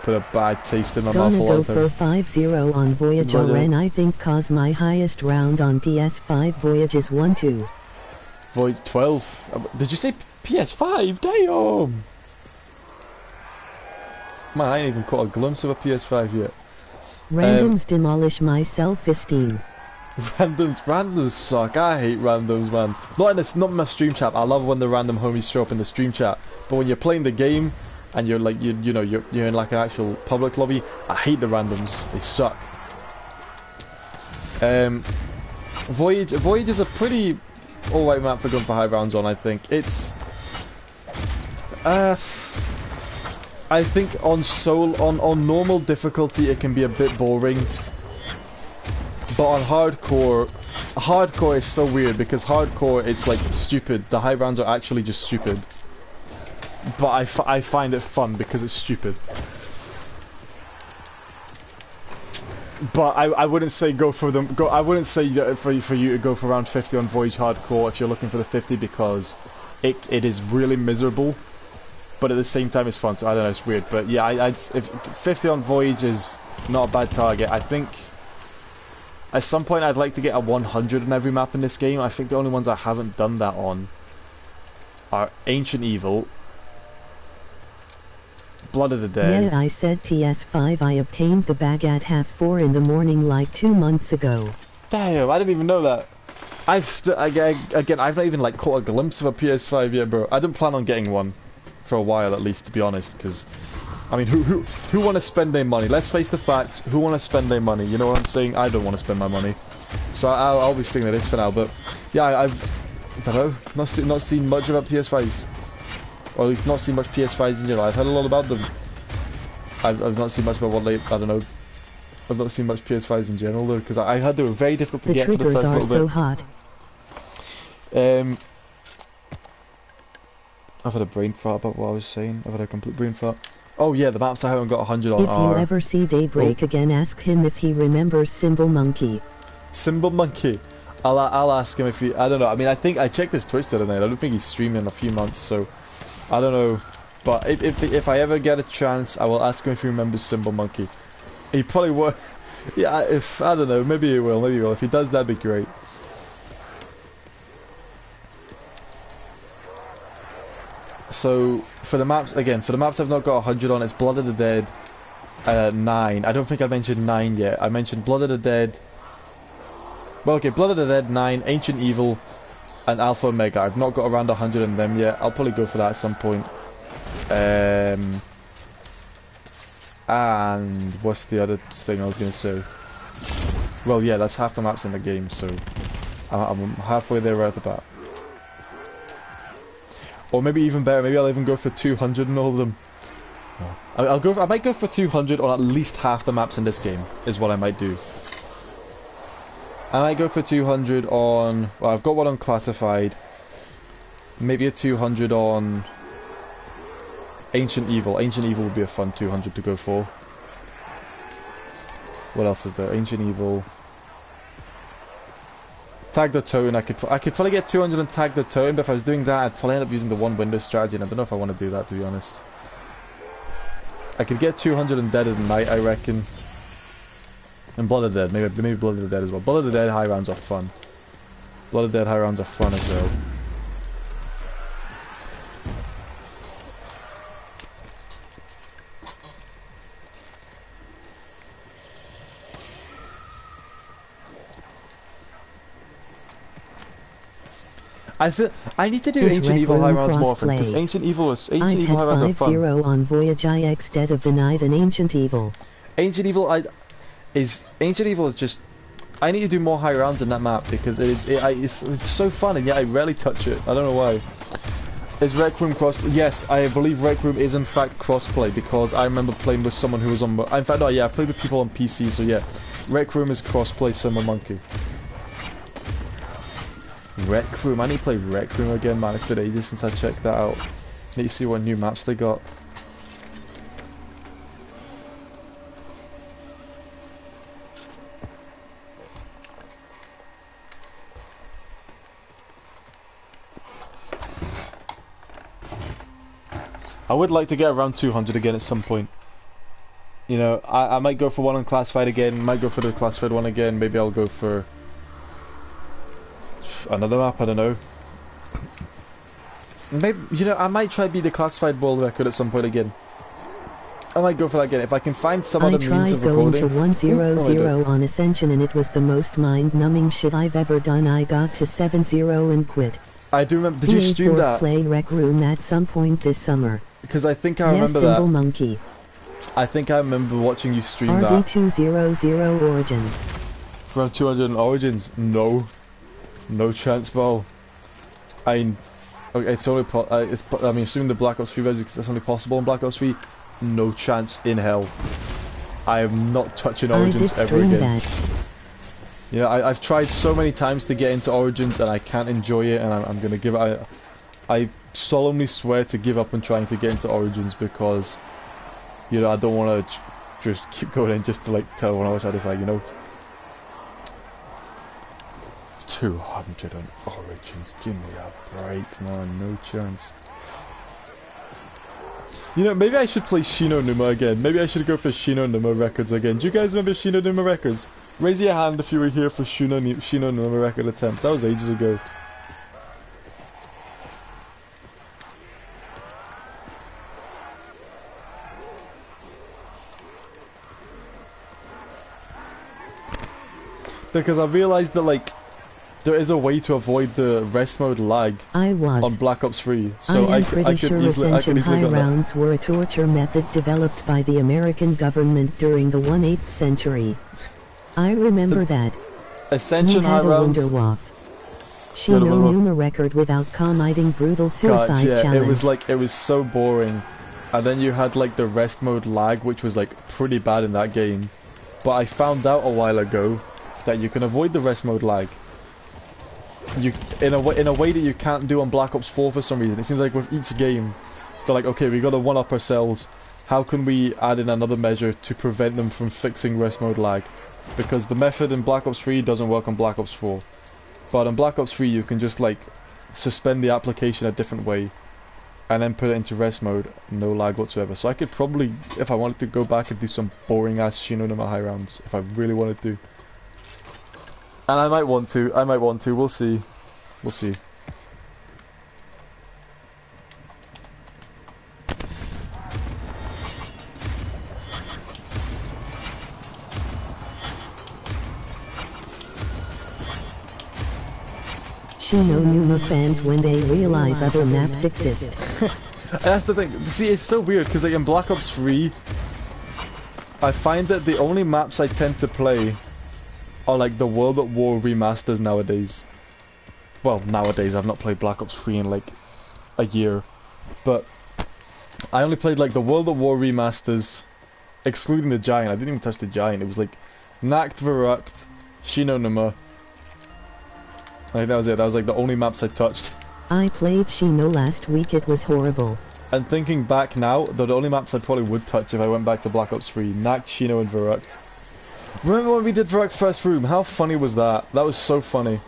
[SPEAKER 1] put a bad taste in my mouth a lot of
[SPEAKER 2] times. Gonna go for 5-0 on Voyage RN, I think, cause my highest round on PS5 Voyage is 1-2.
[SPEAKER 1] Voyage 12? Did you say PS5? Damn! Man, I ain't even caught a glimpse of a PS5 yet.
[SPEAKER 2] Randoms demolish my self-esteem.
[SPEAKER 1] Randoms suck. I hate randoms, man. Not in my stream chat. I love when the random homies show up in the stream chat. But when you're playing the game, and you're like you're in like an actual public lobby, I hate the randoms. They suck. Voyage is a pretty alright map for going for high rounds on. I think it's I think on normal difficulty it can be a bit boring, but on hardcore is so weird, because hardcore it's like stupid. The high rounds are actually just stupid. But I find it fun because it's stupid. But I wouldn't say go for them. I wouldn't say for you to go for round 50 on Voyage Hardcore if you're looking for the 50, because it is really miserable. But at the same time, it's fun. So I don't know, it's weird. But yeah, if 50 on Voyage is not a bad target. I think at some point I'd like to get a 100 on every map in this game. I think the only ones I haven't done that on are Ancient Evil, Blood of the Dead.
[SPEAKER 2] Yeah, I said PS5. I obtained the bag at 4:30 in the morning like 2 months ago.
[SPEAKER 1] Damn, I didn't even know that. Again, I've not even like caught a glimpse of a PS5 yet, bro. I don't plan on getting one for a while, at least, to be honest. Because, I mean, who want to spend their money? Let's face the facts. Who want to spend their money? You know what I'm saying? I don't want to spend my money. So I'll be sticking with this for now. But yeah, I don't know. Not seen much about PS5s. Or at least not seen much PS5s in general. I've heard a lot about them. I've not seen much about what they... I don't know. I've not seen much PS5s in general, though, because I heard they were very difficult to get for the first little bit.
[SPEAKER 2] The triggers are so hot.
[SPEAKER 1] I've had a brain fart about what I was saying. I've had a complete brain fart. Oh yeah, the maps I haven't got 100 on are...
[SPEAKER 2] If you ever see Daybreak again, ask him if he remembers Symbol Monkey.
[SPEAKER 1] Symbol Monkey? I'll ask him if he... I don't know. I mean, I think I checked his Twitch the other night. I don't think he's streaming in a few months, so... I don't know. But if I ever get a chance, I will ask him if he remembers Symbol Monkey. He probably will. Yeah, I don't know. Maybe he will. Maybe he will. If he does, that'd be great. So for the maps, again, for the maps I've not got 100 on, it's Blood of the Dead, 9. I don't think I mentioned 9 yet. I mentioned Blood of the Dead. Well, okay, Blood of the Dead, 9, Ancient Evil, and Alpha Omega. I've not got around 100 on them yet. I'll probably go for that at some point. And what's the other thing I was going to say? Well, yeah, that's half the maps in the game, so I'm halfway there right at the bat. Or maybe even better, maybe I'll even go for 200 in all of them. I might go for 200 on at least half the maps in this game, is what I might do. I might go for 200 on... Well, I've got one on Classified. Maybe a 200 on... Ancient Evil. Ancient Evil would be a fun 200 to go for. What else is there? Ancient Evil... Tag the Toten, I could probably get 200 and tag the Toten, but if I was doing that, I'd probably end up using the one window strategy, and I don't know if I want to do that, to be honest. I could get 200 and Dead of the Night, I reckon. And Blood of the Dead, maybe Blood of the Dead as well. Blood of the Dead high rounds are fun. Blood of the Dead high rounds are fun as well. I need to do Ancient Evil high rounds more often, because Ancient Evil high rounds are fun.
[SPEAKER 2] 5-0 on Voyage IX Dead of the Night and Ancient Evil.
[SPEAKER 1] Ancient Evil is just, I need to do more high rounds in that map because it's so fun, and yet I rarely touch it. I don't know why. Is Rec Room cross? Yes, I believe Rec Room is in fact crossplay, because I remember playing with someone who was on. In fact, no, yeah, I played with people on PC, so yeah, Rec Room is crossplay. Summer Monkey. Rec Room, I need to play Rec Room again, man. It's been ages since I checked that out. Need to see what new maps they got. I would like to get around 200 again at some point. You know, I might go for one on Classified again, might go for the Classified one again, maybe I'll go for another map, I don't know. Maybe, you know, I might try be the Classified world record at some point again. I might go for that again, if I can find some other means of recording.
[SPEAKER 2] I tried going to 100 on Ascension and it was the most mind-numbing shit I've ever done. I got to 7-0 and quit.
[SPEAKER 1] I do remember, did you stream that?
[SPEAKER 2] Play Rec Room at some point this summer.
[SPEAKER 1] Because I think I remember that.
[SPEAKER 2] Monkey.
[SPEAKER 1] I think I remember watching you stream that.
[SPEAKER 2] RD200 Origins.
[SPEAKER 1] Around 200 Origins? No. No chance, bro. Okay, it's only I mean, assuming the Black Ops 3 version, because that's only possible in Black Ops 3. No chance in hell. I am not touching Origins ever again. Yeah, I've tried so many times to get into Origins and I can't enjoy it, and I'm gonna give it. I solemnly swear to give up on trying to get into Origins because, you know, I don't want to just keep going in just to like tell everyone else. I just like, you know, 200 on Origins. Give me a break, man. No chance. You know, maybe I should play Shino Numa again. Maybe I should go for Shino Numa Records again. Do you guys remember Shino Numa Records? Raise your hand if you were here for Shino Numa Record attempts. That was ages ago. Because I realized that, like, there is a way to avoid the rest mode lag on Black Ops 3, so I could easily
[SPEAKER 2] high rounds were a torture method developed by the American government during the 18th century. I remember that.
[SPEAKER 1] Ascension high rounds.
[SPEAKER 2] Shino Numa record without committing brutal suicide challenge.
[SPEAKER 1] It was so boring, and then you had like the rest mode lag, which was like pretty bad in that game. But I found out a while ago that you can avoid the rest mode lag. In a way that you can't do on Black Ops 4 for some reason. It seems like with each game, they're like, okay, we gotta one-up ourselves. How can we add in another measure to prevent them from fixing rest mode lag? Because the method in Black Ops 3 doesn't work on Black Ops 4. But in Black Ops 3 you can just like suspend the application a different way and then put it into rest mode, no lag whatsoever. So I could probably, if I wanted to, go back and do some boring ass Shino Numa high rounds, if I really wanted to. And I might want to, we'll see. We'll see.
[SPEAKER 2] Shino Numa fans when they realize other maps exist.
[SPEAKER 1] That's the thing. See, it's so weird because like in Black Ops 3, I find that the only maps I tend to play are like the World at War remasters nowadays. Well, nowadays, I've not played Black Ops 3 in like a year, but I only played like the World at War remasters, excluding the Giant. I didn't even touch the Giant. It was like Nacht, Verrucht, Shino Numa. I think that was it. That was like the only maps I touched.
[SPEAKER 2] I played Shino last week. It was horrible.
[SPEAKER 1] And thinking back now, they're the only maps I probably would touch if I went back to Black Ops 3. Nacht, Shino, and Verrucht. Remember when we did Verrucht First Room? How funny was that? That was so funny.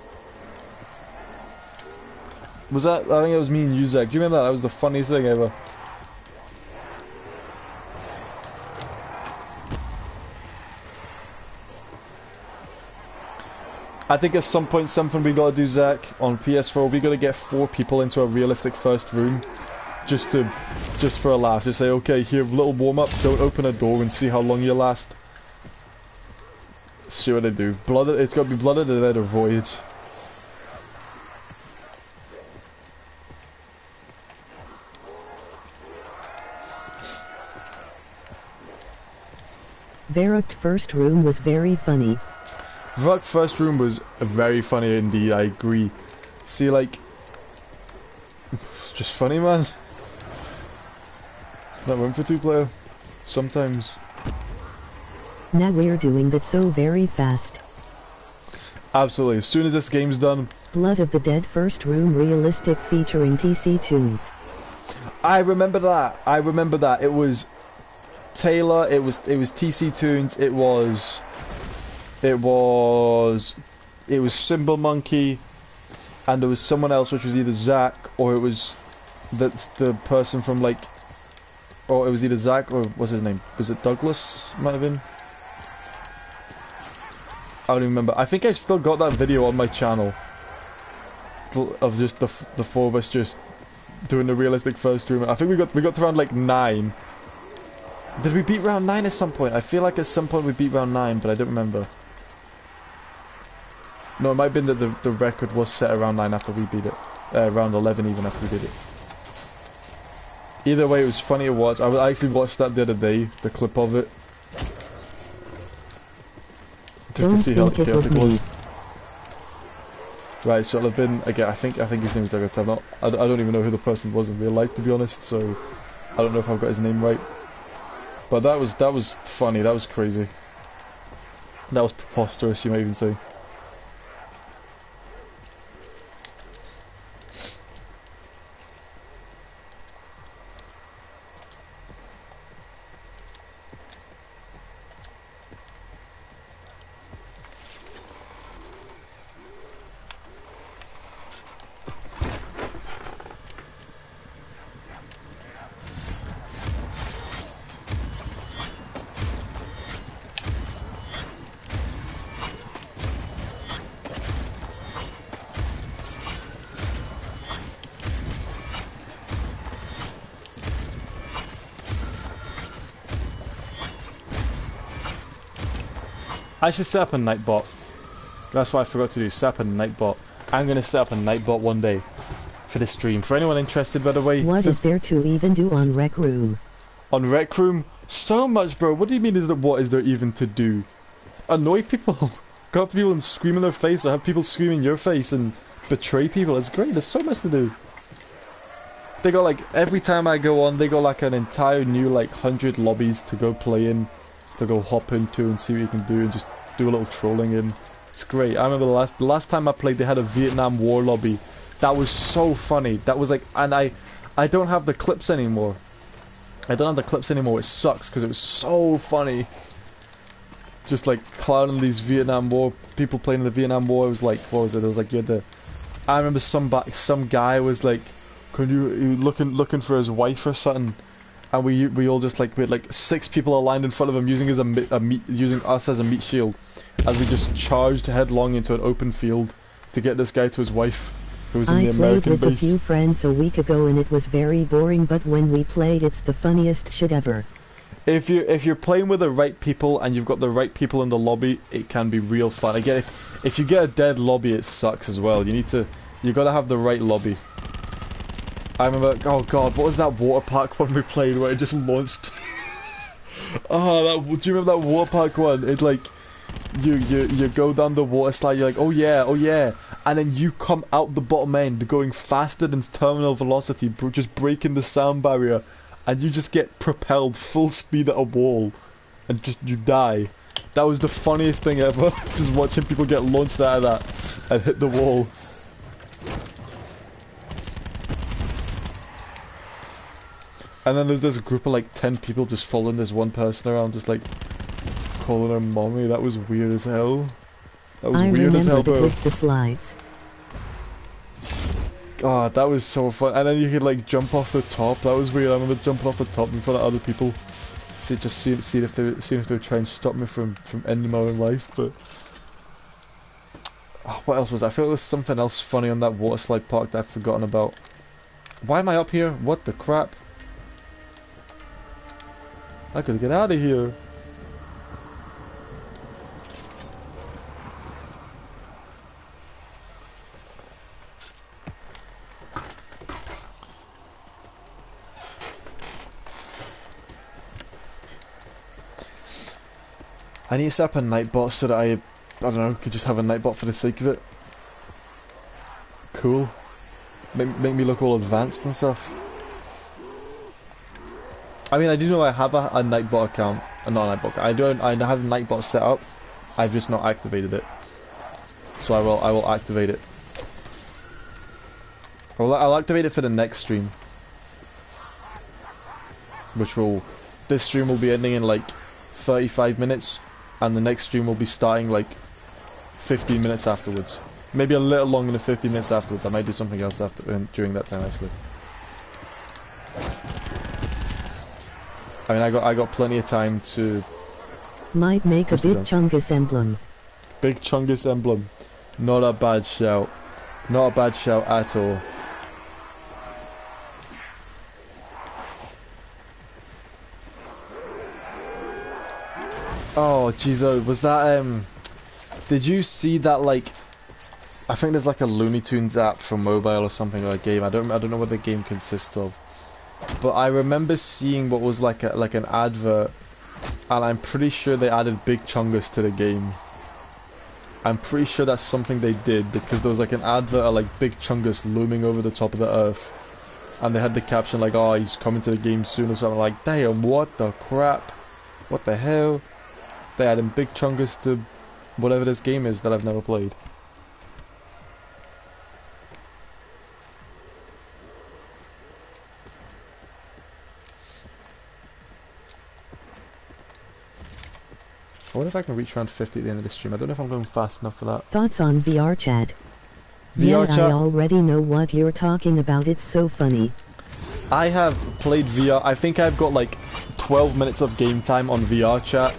[SPEAKER 1] Was that? I think it was me and you, Zach. Do you remember that? That was the funniest thing ever. I think at some point something we gotta do, Zach, on PS4. We gotta get 4 people into a realistic first room, just for a laugh. Just say, okay, here, little warm up. Don't open a door and see how long you last. See what they do. Blooded. It's gotta be Blooded and then a Void.
[SPEAKER 2] Varrock's first room was very funny.
[SPEAKER 1] Varrock's first room was very funny indeed, I agree. See, like... It's just funny, man. That room for 2-player. Sometimes.
[SPEAKER 2] Now we're doing that so very fast.
[SPEAKER 1] Absolutely. As soon as this game's done...
[SPEAKER 2] Blood of the Dead first room realistic featuring TC Tunes.
[SPEAKER 1] I remember that. I remember that. It was... Taylor, it was TC Tunes, it was Symbol Monkey, and there was someone else, which was either Zach or it was the person from like, or it was either Zach or what's his name? Was it Douglas? Might have been. I don't even remember. I think I've still got that video on my channel of just the 4 of us just doing the realistic first room. I think we got to round like 9. Did we beat round 9 at some point? I feel like at some point we beat round 9, but I don't remember. No, it might have been that the record was set around 9 after we beat it. Round 11 even after we did it. Either way, it was funny to watch. I actually watched that the other day, the clip of it. Just to see how chaotic it was. Right, so it'll have been, again, I think his name's Douglas. I don't even know who the person was in real life, to be honest, so I don't know if I've got his name right. But that was funny, that was crazy. That was preposterous, you might even say. I should set up a Nightbot. That's what I forgot to do, set up a Nightbot. I'm gonna set up a Nightbot one day for this stream. For anyone interested, by the way.
[SPEAKER 2] What is there to even do on Rec Room?
[SPEAKER 1] On Rec Room? So much, bro. What do you mean what is there even to do? Annoy people. Go up to people and scream in their face, or have people scream in your face and betray people. It's great, there's so much to do. They got like, every time I go on, they got like an entire new like 100 lobbies to go play in. To go hop into and see what you can do and just do a little trolling in. It's great. I remember the last time I played, they had a Vietnam War lobby. That was so funny. That was like, and I don't have the clips anymore. I don't have the clips anymore, which sucks because it was so funny. Just like clowning these Vietnam War people playing in the Vietnam War. It was like, what was it? It was like you had the. I remember some guy was like, he was looking for his wife or something. And we all just like, we had like 6 people aligned in front of him using us as a meat shield, as we just charged headlong into an open field to get this guy to his wife, who was in the American base.
[SPEAKER 2] I played with a few friends a week ago and it was very boring, but when we played, it's the funniest shit ever.
[SPEAKER 1] If you're playing with the right people and you've got the right people in the lobby, it can be real fun. Again, if you get a dead lobby, it sucks as well. You gotta have the right lobby. I remember, oh god, what was that water park one we played where it just launched? Oh, do you remember that water park one? It's like, you go down the water slide, you're like, oh yeah, and then you come out the bottom end going faster than terminal velocity, just breaking the sound barrier, and you just get propelled full speed at a wall, and just, you die. That was the funniest thing ever, just watching people get launched out of that, and hit the wall. And then there's this group of like 10 people just following this one person around, just like calling her mommy. That was weird as hell. That was weird as hell, bro.
[SPEAKER 2] The slides.
[SPEAKER 1] Oh, that was so fun. And then you could like jump off the top. That was weird. I remember jumping off the top in front of other people. See if they would try and stop me from ending my own life. But oh, what else was there? I feel like there was something else funny on that water slide park that I've forgotten about. Why am I up here? What the crap? I gotta get out of here. I need to set up a nightbot so that I don't know, could just have a nightbot for the sake of it. Cool. Make me look all advanced and stuff. I mean, I do know I have a nightbot account. Not a nightbot. I have a nightbot set up. I've just not activated it. So I will activate it. I'll activate it for the next stream. This stream will be ending in like 35 minutes. And the next stream will be starting like 15 minutes afterwards. Maybe a little longer than 15 minutes afterwards. I might do something else during that time actually. I mean, I got plenty of time to.
[SPEAKER 2] Might make a big Chungus emblem.
[SPEAKER 1] Big Chungus emblem. Not a bad shout. Not a bad shout at all. Oh, jeez, was that, did you see that, like, I think there's like a Looney Tunes app for mobile or something, or a game, I don't know what the game consists of, but I remember seeing what was like an advert, and I'm pretty sure they added Big Chungus to the game. I'm pretty sure that's something they did, because there was like an advert of like Big Chungus looming over the top of the earth, and they had the caption like, oh, he's coming to the game soon or something, like, damn, what the crap, what the hell? They added Big Chungus to whatever this game is that I've never played. I wonder if I can reach around 50 at the end of this stream. I don't know if I'm going fast enough for that.
[SPEAKER 2] Thoughts on VR chat?
[SPEAKER 1] VR chat?
[SPEAKER 2] I already know what you're talking about. It's so funny.
[SPEAKER 1] I have played VR. I think I've got like 12 minutes of game time on VR chat.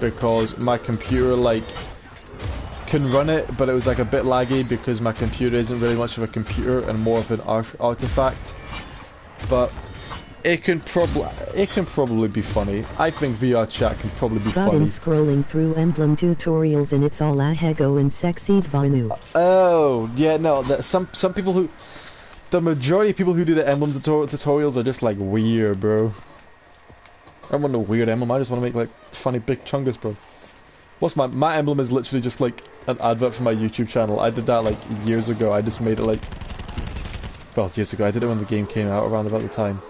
[SPEAKER 1] Because my computer like can run it, but it was like a bit laggy because my computer isn't really much of a computer and more of an artifact. But it can probably be funny. I think VR chat can probably be funny.
[SPEAKER 2] Scrolling through emblem tutorials and it's all a hego and sexy Vanu.
[SPEAKER 1] Oh yeah, no. Some people who, the majority of people who do the emblem tutorials are just like weird, bro. I don't want no weird emblem, I just want to make like funny Big Chungus, bro. What's my emblem is literally just like an advert for my YouTube channel. I did that like years ago. I just made it like, well, years ago. I did it when the game came out around about the time.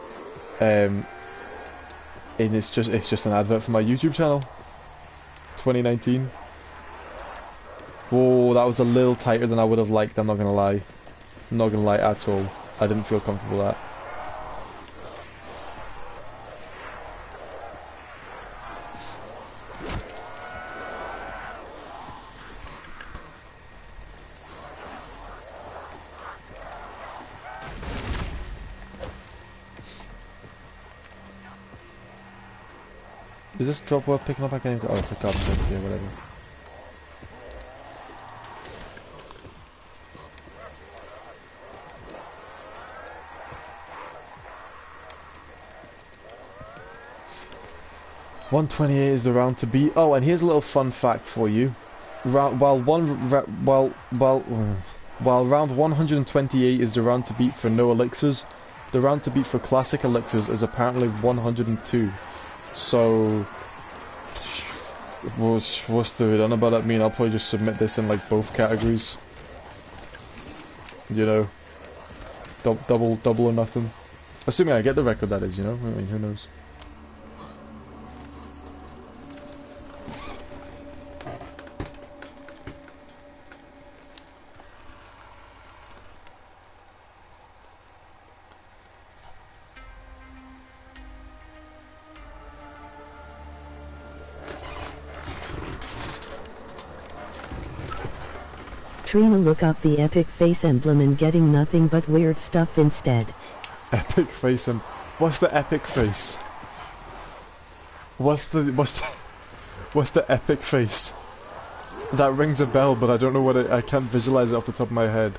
[SPEAKER 1] And it's just an advert for my YouTube channel. 2019. Whoa, that was a little tighter than I would have liked, I'm not gonna lie. I'm not gonna lie at all. I didn't feel comfortable with that. Is this drop worth picking up? I can't even... Oh, it's a carbon copy, yeah, whatever. $128 is the round to beat. Oh, and here's a little fun fact for you. While round 128 is the round to beat for no elixirs, the round to beat for classic elixirs is apparently 102. So, what's the done about that mean? I'll probably just submit this in like both categories. You know, double or nothing. Assuming I get the record, that is. You know, I mean, who knows?
[SPEAKER 2] Katrina look up the epic face emblem and getting nothing but weird stuff instead.
[SPEAKER 1] Epic face emblem. What's the epic face? What's the epic face? That rings a bell, but I don't know what I can't visualize it off the top of my head.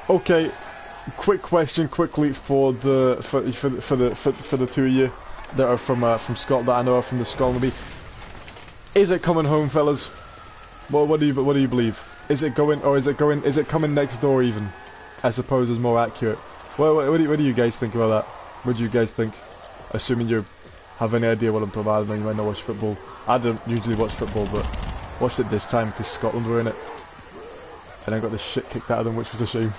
[SPEAKER 1] Okay, quick question, quickly for the two of you that are from Scotland, that I know are from the Scotland. Is it coming home, fellas? Well, what do you believe? Is it going, or is it coming next door even? I suppose is more accurate. Well, what do you guys think about that? What do you guys think? Assuming you have any idea what I'm talking about. I don't know, you might not watch football. I don't usually watch football, but watched it this time because Scotland were in it. And I got the shit kicked out of them, which was a shame.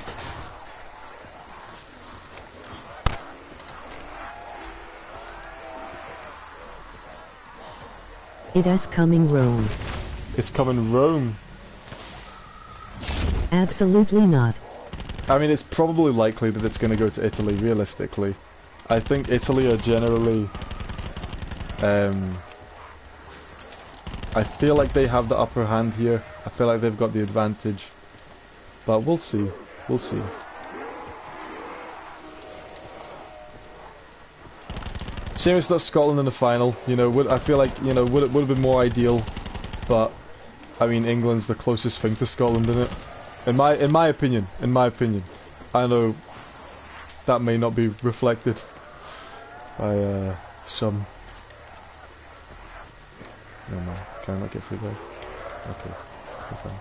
[SPEAKER 2] It is coming Rome.
[SPEAKER 1] It's coming Rome.
[SPEAKER 2] Absolutely not.
[SPEAKER 1] I mean, it's probably likely that it's going to go to Italy, realistically. I think Italy are generally... I feel like they have the upper hand here. I feel like they've got the advantage. But we'll see. We'll see. Shame it's not Scotland in the final. You know, I feel like, you know, would have been more ideal. But, I mean, England's the closest thing to Scotland, isn't it? In my opinion. I know that may not be reflected by some. No man, can I not get through there? Okay, we're fine.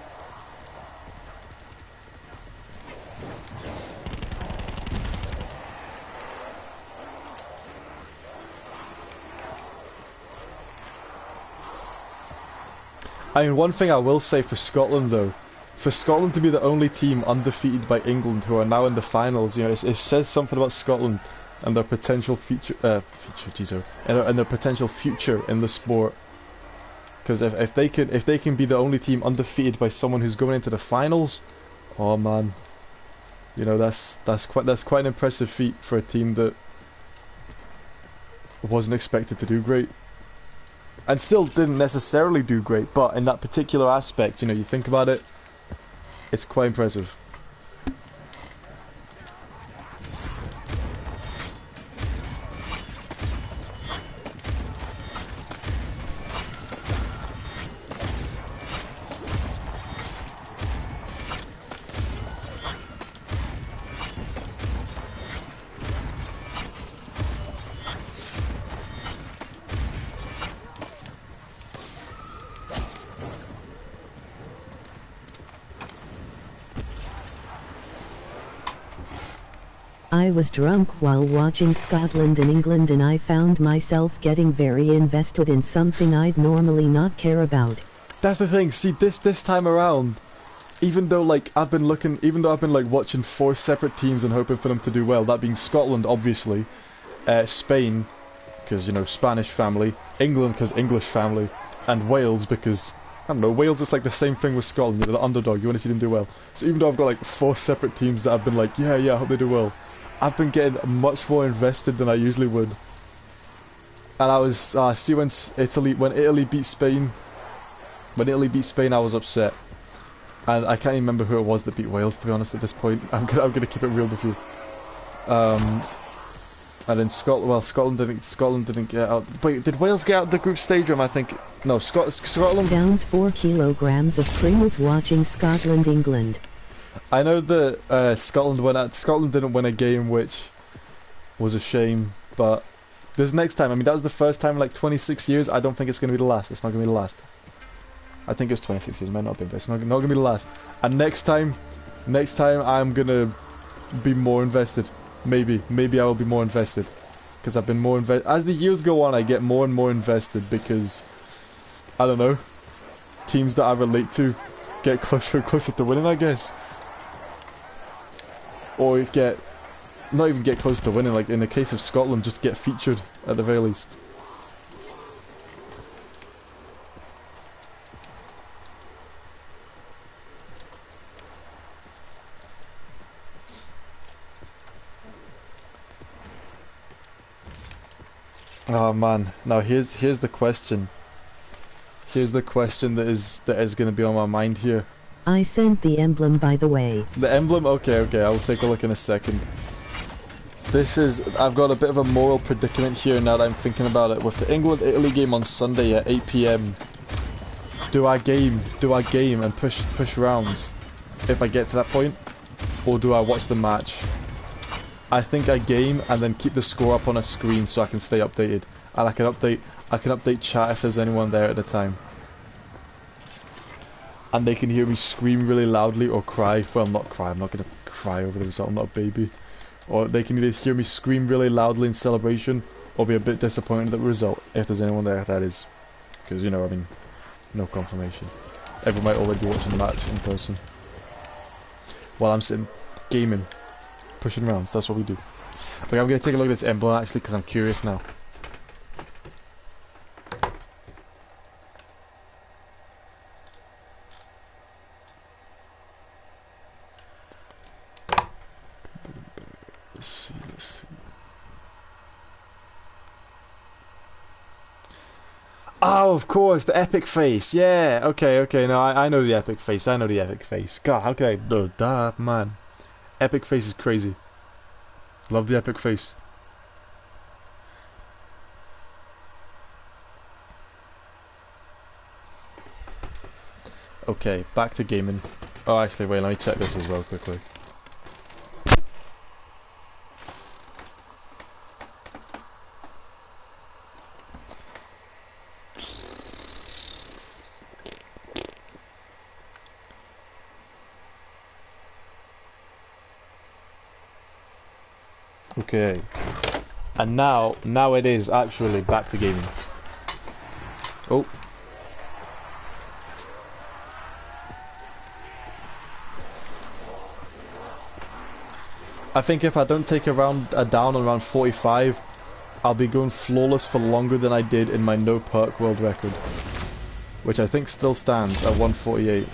[SPEAKER 1] I mean, one thing I will say for Scotland though, for Scotland to be the only team undefeated by England who are now in the finals, you know, it says something about Scotland and their potential and their potential future in the sport. Because if they can be the only team undefeated by someone who's going into the finals, oh man, you know, that's quite an impressive feat for a team that wasn't expected to do great. And still didn't necessarily do great, but in that particular aspect, you know, you think about it, it's quite impressive.
[SPEAKER 2] I was drunk while watching Scotland and England and I found myself getting very invested in something I'd normally not care about.
[SPEAKER 1] That's the thing, see this time around, even though I've been watching 4 separate teams and hoping for them to do well, that being Scotland obviously, Spain, because, you know, Spanish family, England because English family, and Wales because, I don't know, Wales is like the same thing with Scotland, you know, the underdog, you want to see them do well. So even though I've got like 4 separate teams that I've been like, yeah, I hope they do well, I've been getting much more invested than I usually would. And I was, see when Italy beat Spain, I was upset. And I can't even remember who it was that beat Wales, to be honest, at this point. I'm gonna keep it real with you. And then Scotland didn't get out. Wait, did Wales get out the group stage room? I think no. Scotland
[SPEAKER 2] downs 4 kilograms of Pringles watching Scotland England.
[SPEAKER 1] I know that Scotland didn't win a game, which was a shame. But this next time, I mean, that was the first time in like 26 years. I don't think it's gonna be the last. It's not gonna be the last. I think it was 26 years. It might not be, but it's not gonna be the last. And next time I'm gonna be more invested. Maybe I will be more invested, because I've been more invested. As the years go on, I get more and more invested because, I don't know, teams that I relate to get closer and closer to winning, I guess. Or not even get close to winning, like in the case of Scotland, just get featured at the very least. Oh man, now here's the question. Here's the question that is going to be on my mind here.
[SPEAKER 2] I sent the emblem, by the way.
[SPEAKER 1] The emblem? Okay, I'll take a look in a second. I've got a bit of a moral predicament here now that I'm thinking about it. With the England-Italy game on Sunday at 8 PM, do I game and push rounds if I get to that point? Or do I watch the match? I think I game and then keep the score up on a screen so I can stay updated. And I can update chat if there's anyone there at the time. And they can hear me scream really loudly or cry. Well, not cry, I'm not going to cry over the result, I'm not a baby. Or they can either hear me scream really loudly in celebration or be a bit disappointed at the result, if there's anyone there, that is. Because, you know, I mean, no confirmation. Everyone might already be watching the match in person. While I'm sitting gaming, pushing rounds, that's what we do. Okay, I'm going to take a look at this emblem actually because I'm curious now. Let's see. Oh, of course, the epic face. Yeah, okay. No, I know the epic face. God, how can I know that, man? Epic face is crazy. Love the epic face. Okay, back to gaming. Oh, actually, wait, let me check this as well quickly. Okay, and now it is actually back to gaming. Oh. I think if I don't take a down around 45, I'll be going flawless for longer than I did in my no perk world record, which I think still stands at 148.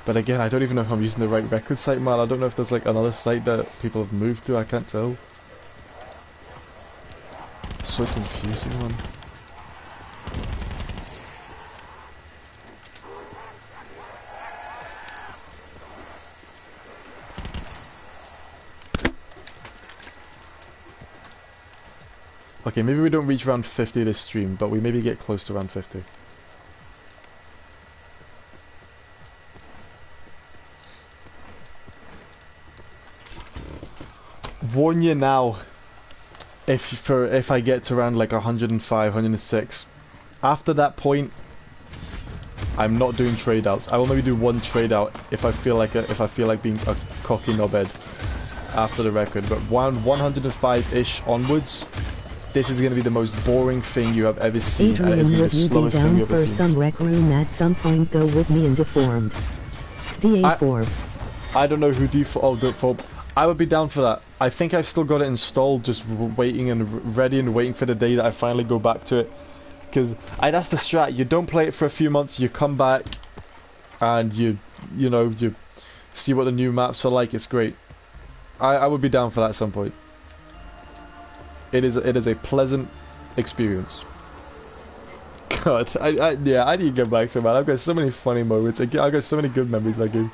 [SPEAKER 1] But again, I don't even know if I'm using the right record site, man. I don't know if there's like another site that people have moved to, I can't tell. It's so confusing, man. Okay, maybe we don't reach round 50 this stream, but we maybe get close to round 50. Warn you now, if I get to around like 105, 106, after that point, I'm not doing trade outs. I will maybe do one trade out if I feel like being a cocky knobhead after the record. But 105-ish onwards, this is going to be the most boring thing you have ever seen.
[SPEAKER 2] Adrian,
[SPEAKER 1] and it's
[SPEAKER 2] would
[SPEAKER 1] the
[SPEAKER 2] you be
[SPEAKER 1] slowest thing
[SPEAKER 2] down
[SPEAKER 1] you've
[SPEAKER 2] for
[SPEAKER 1] ever seen.
[SPEAKER 2] some rec room at some point though with me and Deformed? DA4.
[SPEAKER 1] I don't know who default. I would be down for that. I think I've still got it installed, just waiting and ready and waiting for the day that I finally go back to it. Because that's the strat. You don't play it for a few months, you come back, and you see what the new maps are like. It's great. I would be down for that at some point. It is a pleasant experience. God, I need to get back to it, man. I've got so many funny moments. I've got so many good memories of that game.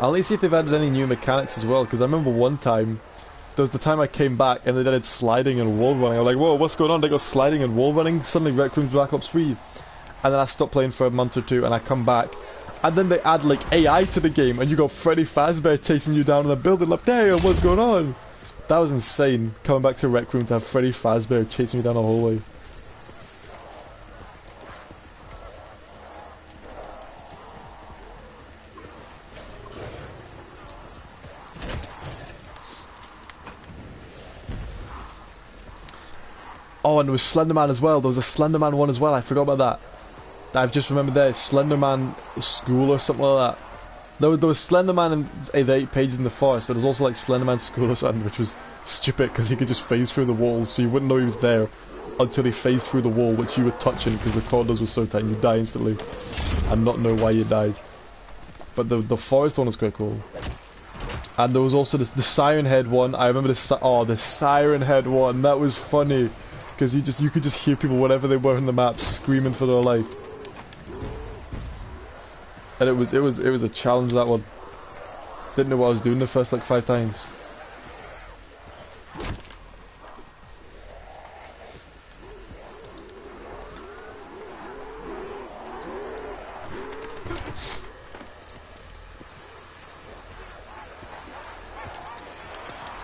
[SPEAKER 1] I'll at least see if they've added any new mechanics as well, because I remember one time, there was the time I came back and they added sliding and wall running. I'm like, whoa, what's going on? They got sliding and wall running? Suddenly Rec Room's Black Ops 3. And then I stopped playing for a month or two and I come back. And then they add like AI to the game and you got Freddy Fazbear chasing you down in the building like, damn, what's going on? That was insane, coming back to Rec Room to have Freddy Fazbear chasing me down the hallway. Oh, and there was Slenderman as well. There was a Slenderman one as well. I forgot about that. I've just remembered there. Slenderman School or something like that. There was Slenderman in the 8 pages in the forest, but there's also like Slenderman School or something, which was stupid because he could just phase through the walls, so you wouldn't know he was there until he phased through the wall, which you were touching because the corridors were so tight and you die instantly and not know why you died. But the forest one was quite cool. And there was also the Siren Head one. I remember the Siren Head one. That was funny because you could just hear people wherever they were in the map screaming for their life. And it was a challenge, that one. Didn't know what I was doing the first like 5 times.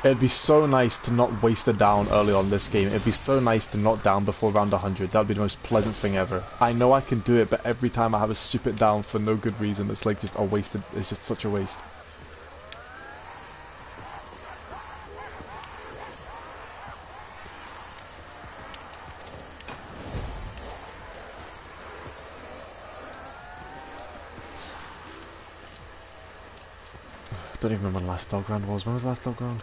[SPEAKER 1] It'd be so nice to not waste a down early on this game. It'd be so nice to not down before round 100. That'd be the most pleasant thing ever. I know I can do it, but every time I have a stupid down for no good reason, it's like just a wasted. It's just such a waste. I don't even remember when the last dog round was. When was the last dog round?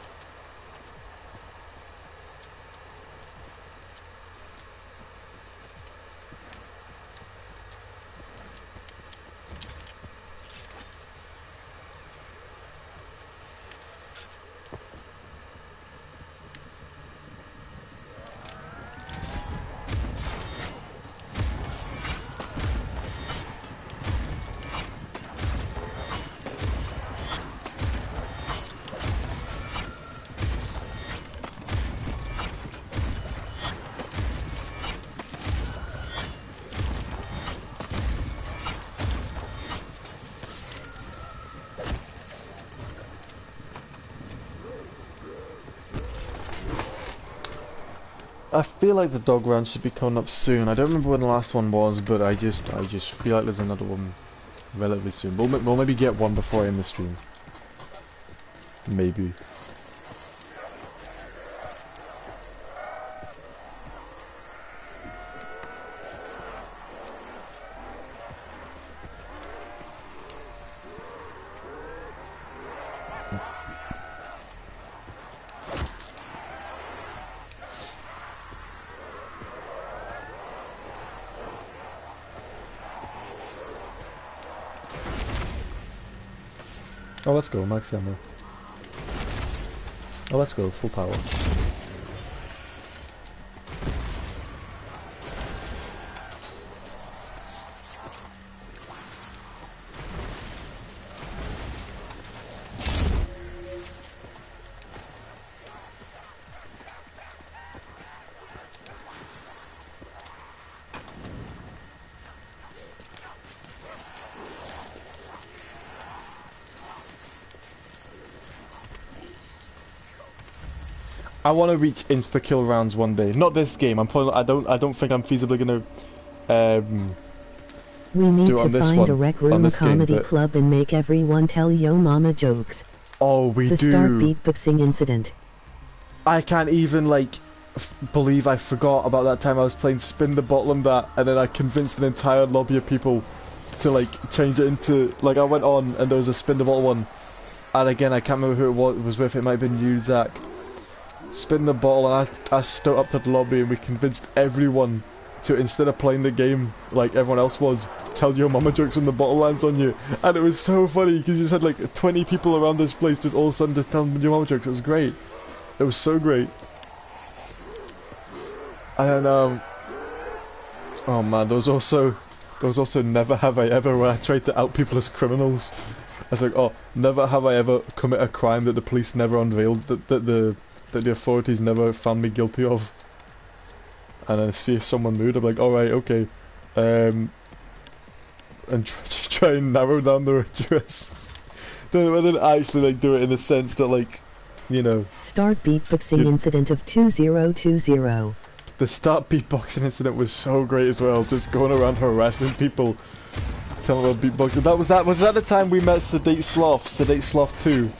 [SPEAKER 1] I feel like the dog round should be coming up soon. I don't remember when the last one was, but I just feel like there's another one relatively soon. We'll maybe get one before I end the stream. Maybe. Oh, let's go, max ammo. Oh, let's go, full power. I want to reach insta kill rounds one day. Not this game. I don't think I'm feasibly gonna
[SPEAKER 2] we need
[SPEAKER 1] do it on
[SPEAKER 2] to
[SPEAKER 1] this
[SPEAKER 2] find
[SPEAKER 1] one,
[SPEAKER 2] a rec room comedy club and make everyone tell yo mama jokes.
[SPEAKER 1] Oh, we do.
[SPEAKER 2] The start beatboxing incident.
[SPEAKER 1] I can't even like believe I forgot about that time I was playing Spin the Bottle and that, and then I convinced an entire lobby of people to like change it into like I went on and there was a Spin the Bottle one, and again I can't remember who it was with. It might have been you, Zach. Spin the bottle, and I stood up to the lobby and we convinced everyone to, instead of playing the game like everyone else was, tell your mama jokes when the bottle lands on you. And it was so funny because you just had like 20 people around this place just all of a sudden just telling your mama jokes. It was great. It was so great. And then oh man, there was also Never Have I Ever, where I tried to out people as criminals. I was like, oh, never have I ever commit a crime that the police never unveiled, that the authorities never found me guilty of. And then see if someone moved, I'm like, alright, okay. And try and narrow down their address. Then actually like do it in the sense that like, you know.
[SPEAKER 2] Start beatboxing incident of 2020.
[SPEAKER 1] The start beatboxing incident was so great as well, just going around harassing people, telling them about beatboxing. Was that the time we met Sedate Sloth 2?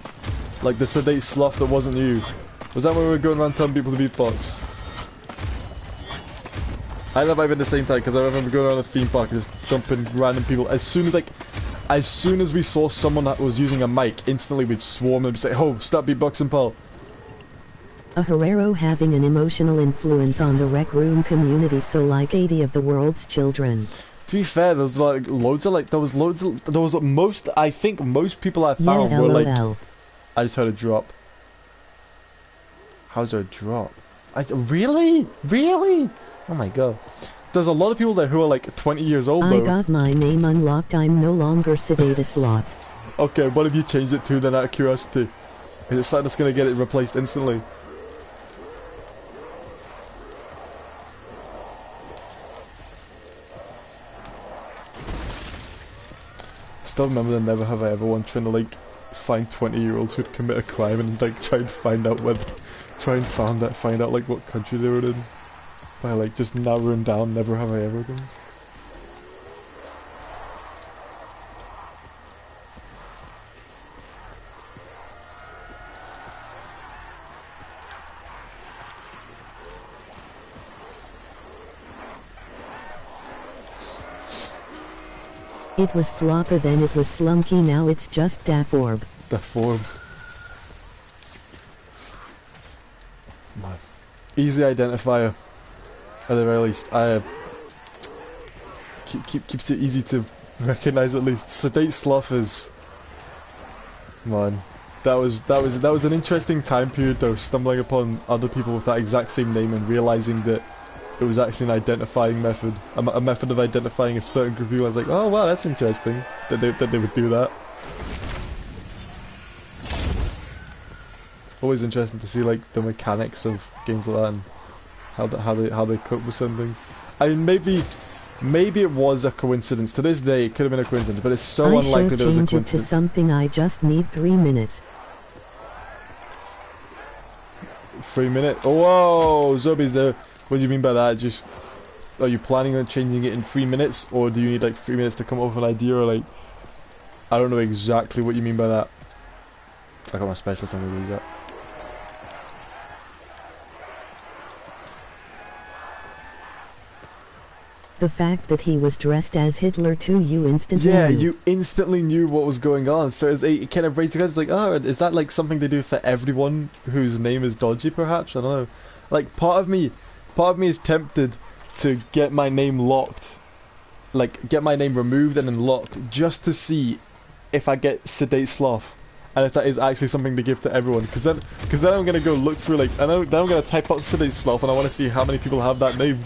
[SPEAKER 1] Like the Sedate Sloth that wasn't you. Was that when we were going around telling people to beatbox? I think that might have been the same time, because I remember going around the theme park and just jumping random people. As soon as we saw someone that was using a mic, instantly we'd swarm and say, "Oh, start beatboxing, pal."
[SPEAKER 2] A Herrero having an emotional influence on the Rec Room community, so like 80 of the world's children.
[SPEAKER 1] To be fair, there was like loads of most, I think most people I found
[SPEAKER 2] Yeah,
[SPEAKER 1] were like,
[SPEAKER 2] LOL.
[SPEAKER 1] I just heard a drop. How's there a drop? Really? Really? Oh my god. There's a lot of people there who are like 20 years old though.
[SPEAKER 2] I got my name unlocked, I'm no longer Sedatus Lot.
[SPEAKER 1] Okay, what have you changed it to then out of curiosity? Is it something that's gonna get it replaced instantly? Still remember the Never Have I Ever one trying to like find 20-year-olds who'd commit a crime and like try and find out find out like what country they were in by like just narrowing down Never Have I Ever ones.
[SPEAKER 2] It was Flopper, then it was Slunky, now it's just Dafforb.
[SPEAKER 1] Dafforb. Easy identifier. At the very least, keeps it easy to recognize at least. Sedate Sloth is, man, that was an interesting time period though, stumbling upon other people with that exact same name and realizing that it was actually an identifying method, a method of identifying a certain group of people. I was like, oh wow, that's interesting that they would do that. Always interesting to see like the mechanics of games like that and how they cope with certain things. I mean, maybe it was a coincidence. To this day, it could have been a coincidence, but it's so unlikely that it was a coincidence.
[SPEAKER 2] I should change it to something. I just need 3 minutes.
[SPEAKER 1] 3 minutes? Whoa, Zobi's there. What do you mean by that? Just, are you planning on changing it in 3 minutes, or do you need like 3 minutes to come up with an idea, or like, I don't know exactly what you mean by that. I got my specialist on the use that.
[SPEAKER 2] The fact that he was dressed as Hitler too, you instantly
[SPEAKER 1] knew.
[SPEAKER 2] you
[SPEAKER 1] instantly knew what was going on. So it kind of raised the guys like, oh, is that like something they do for everyone whose name is dodgy? Perhaps, I don't know. Like part of me is tempted to get my name locked, like get my name removed and then locked, just to see if I get Sedate Sloth, and if that is actually something to give to everyone. Because then I'm gonna go look through like, then I'm gonna type up Sedate Sloth, and I want to see how many people have that name.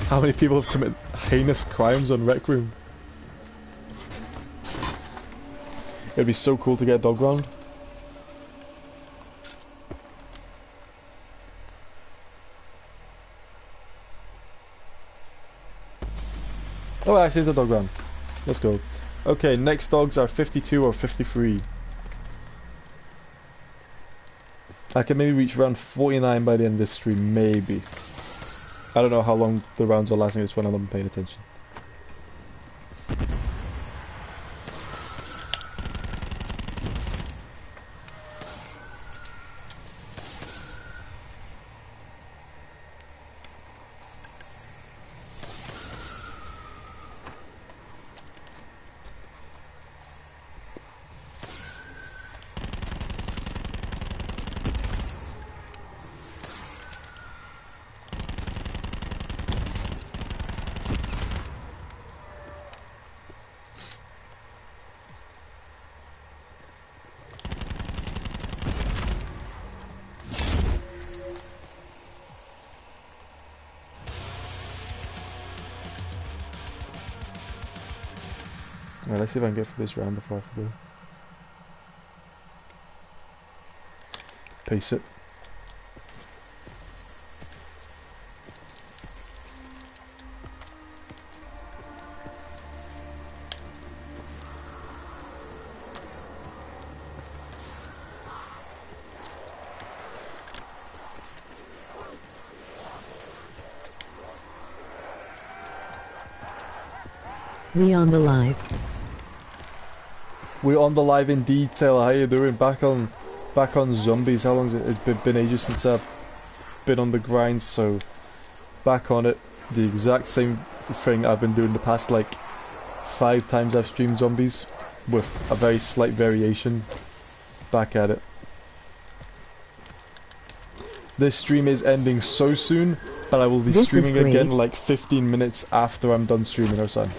[SPEAKER 1] How many people have committed heinous crimes on Rec Room? It'd be so cool to get a dog round. Oh, actually, it's a dog round. Let's go. Okay, next dogs are 52 or 53. I can maybe reach around 49 by the end of this stream, maybe. I don't know how long the rounds are lasting this one, I haven't paid attention. Right, let's see if I can get through this round before I forget. Pace it.
[SPEAKER 2] We on the live.
[SPEAKER 1] We're on the live indeed, Taylor. How you doing? Back on zombies. How long has it? It's been ages since I've been on the grind, so back on it. The exact same thing I've been doing the past like 5 times I've streamed zombies, with a very slight variation. Back at it. This stream is ending so soon, but I will be
[SPEAKER 2] This
[SPEAKER 1] streaming again like 15 minutes after I'm done streaming or something.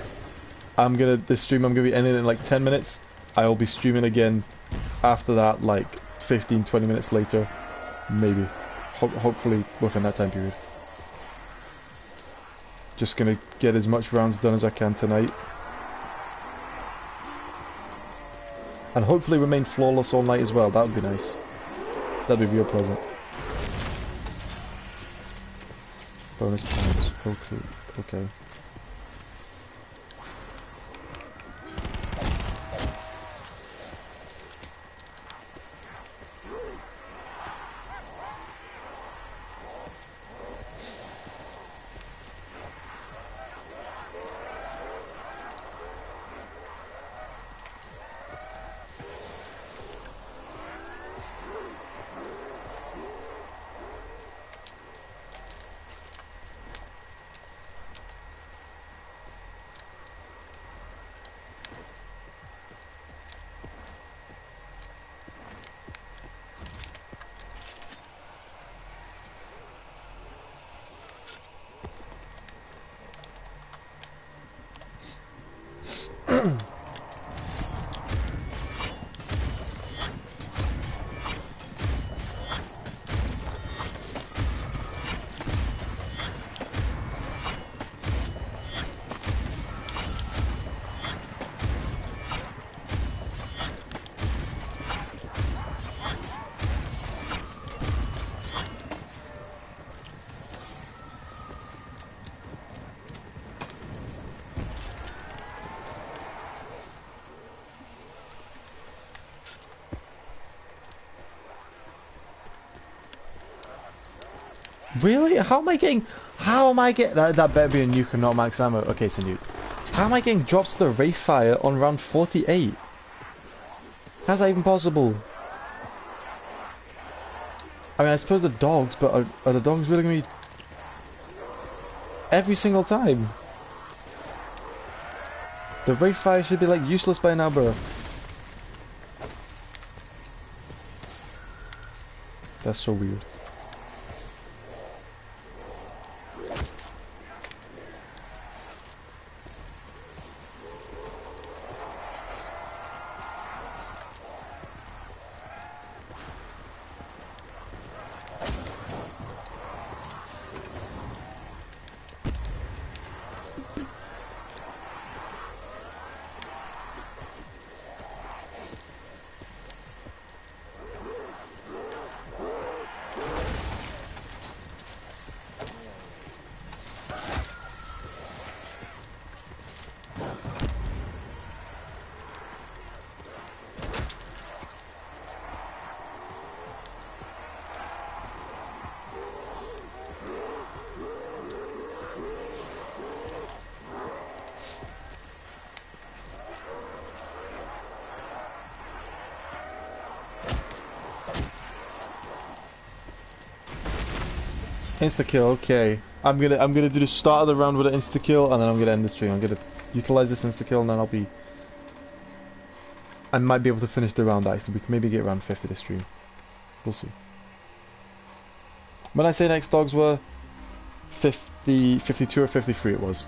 [SPEAKER 1] This stream I'm gonna be ending in like 10 minutes. I will be streaming again after that, like 15, 20 minutes later, maybe. Hopefully within that time period. Just gonna get as much rounds done as I can tonight. And hopefully remain flawless all night as well. That would be nice. That'd be real pleasant. Bonus points. Okay. Really? How am I getting that better be a nuke and not max ammo. Okay, it's a nuke. How am I getting drops to the Wraith Fire on round 48? How's that even possible? I mean, I suppose the dogs, but are the dogs really gonna be every single time? The Wraith Fire should be like useless by now, bro. That's so weird. Insta kill, okay. I'm gonna do the start of the round with an insta kill, and then I'm gonna end the stream. I'm gonna utilize this insta kill, and then I might be able to finish the round actually. We can maybe get around 50 this stream. We'll see. When I say next dogs were 50, 52 or 53 it was.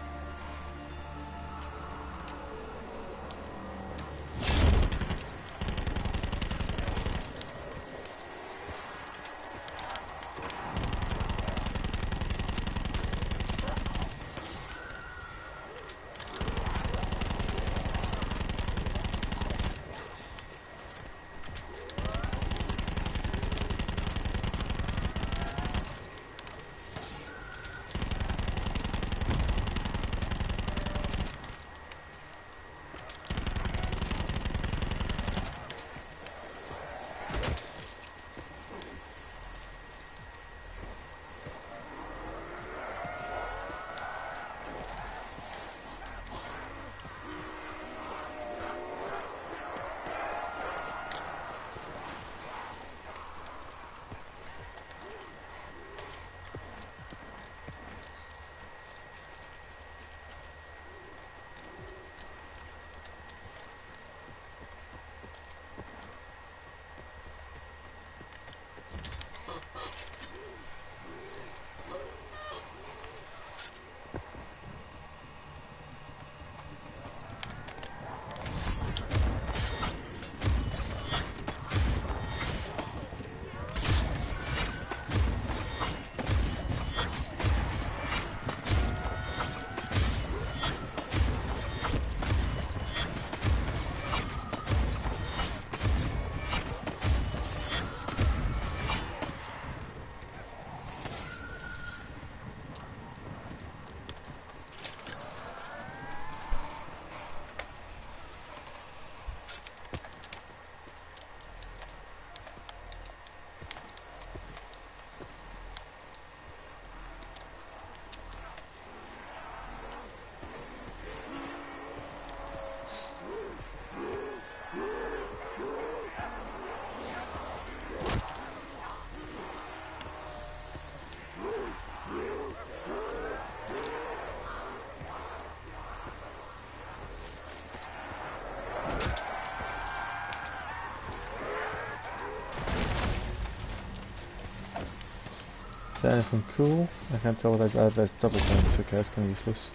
[SPEAKER 1] Is there anything cool? I can't tell what there's double points. Okay, that's kind of useless.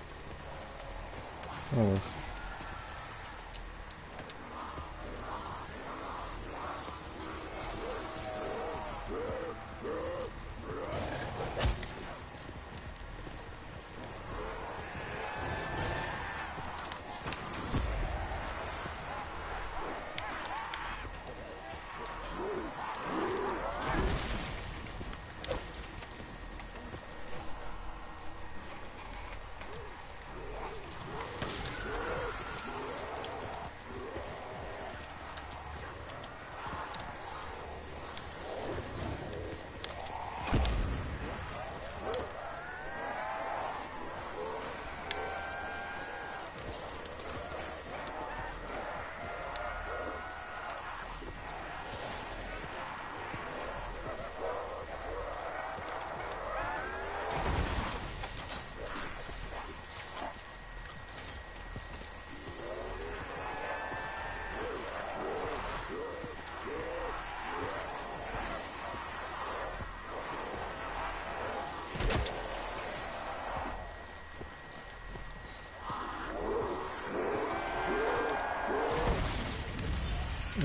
[SPEAKER 1] Oh well.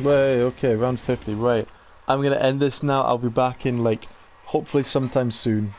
[SPEAKER 1] Wait, okay, round 50, right. I'm gonna end this now. I'll be back in, like, hopefully sometime soon.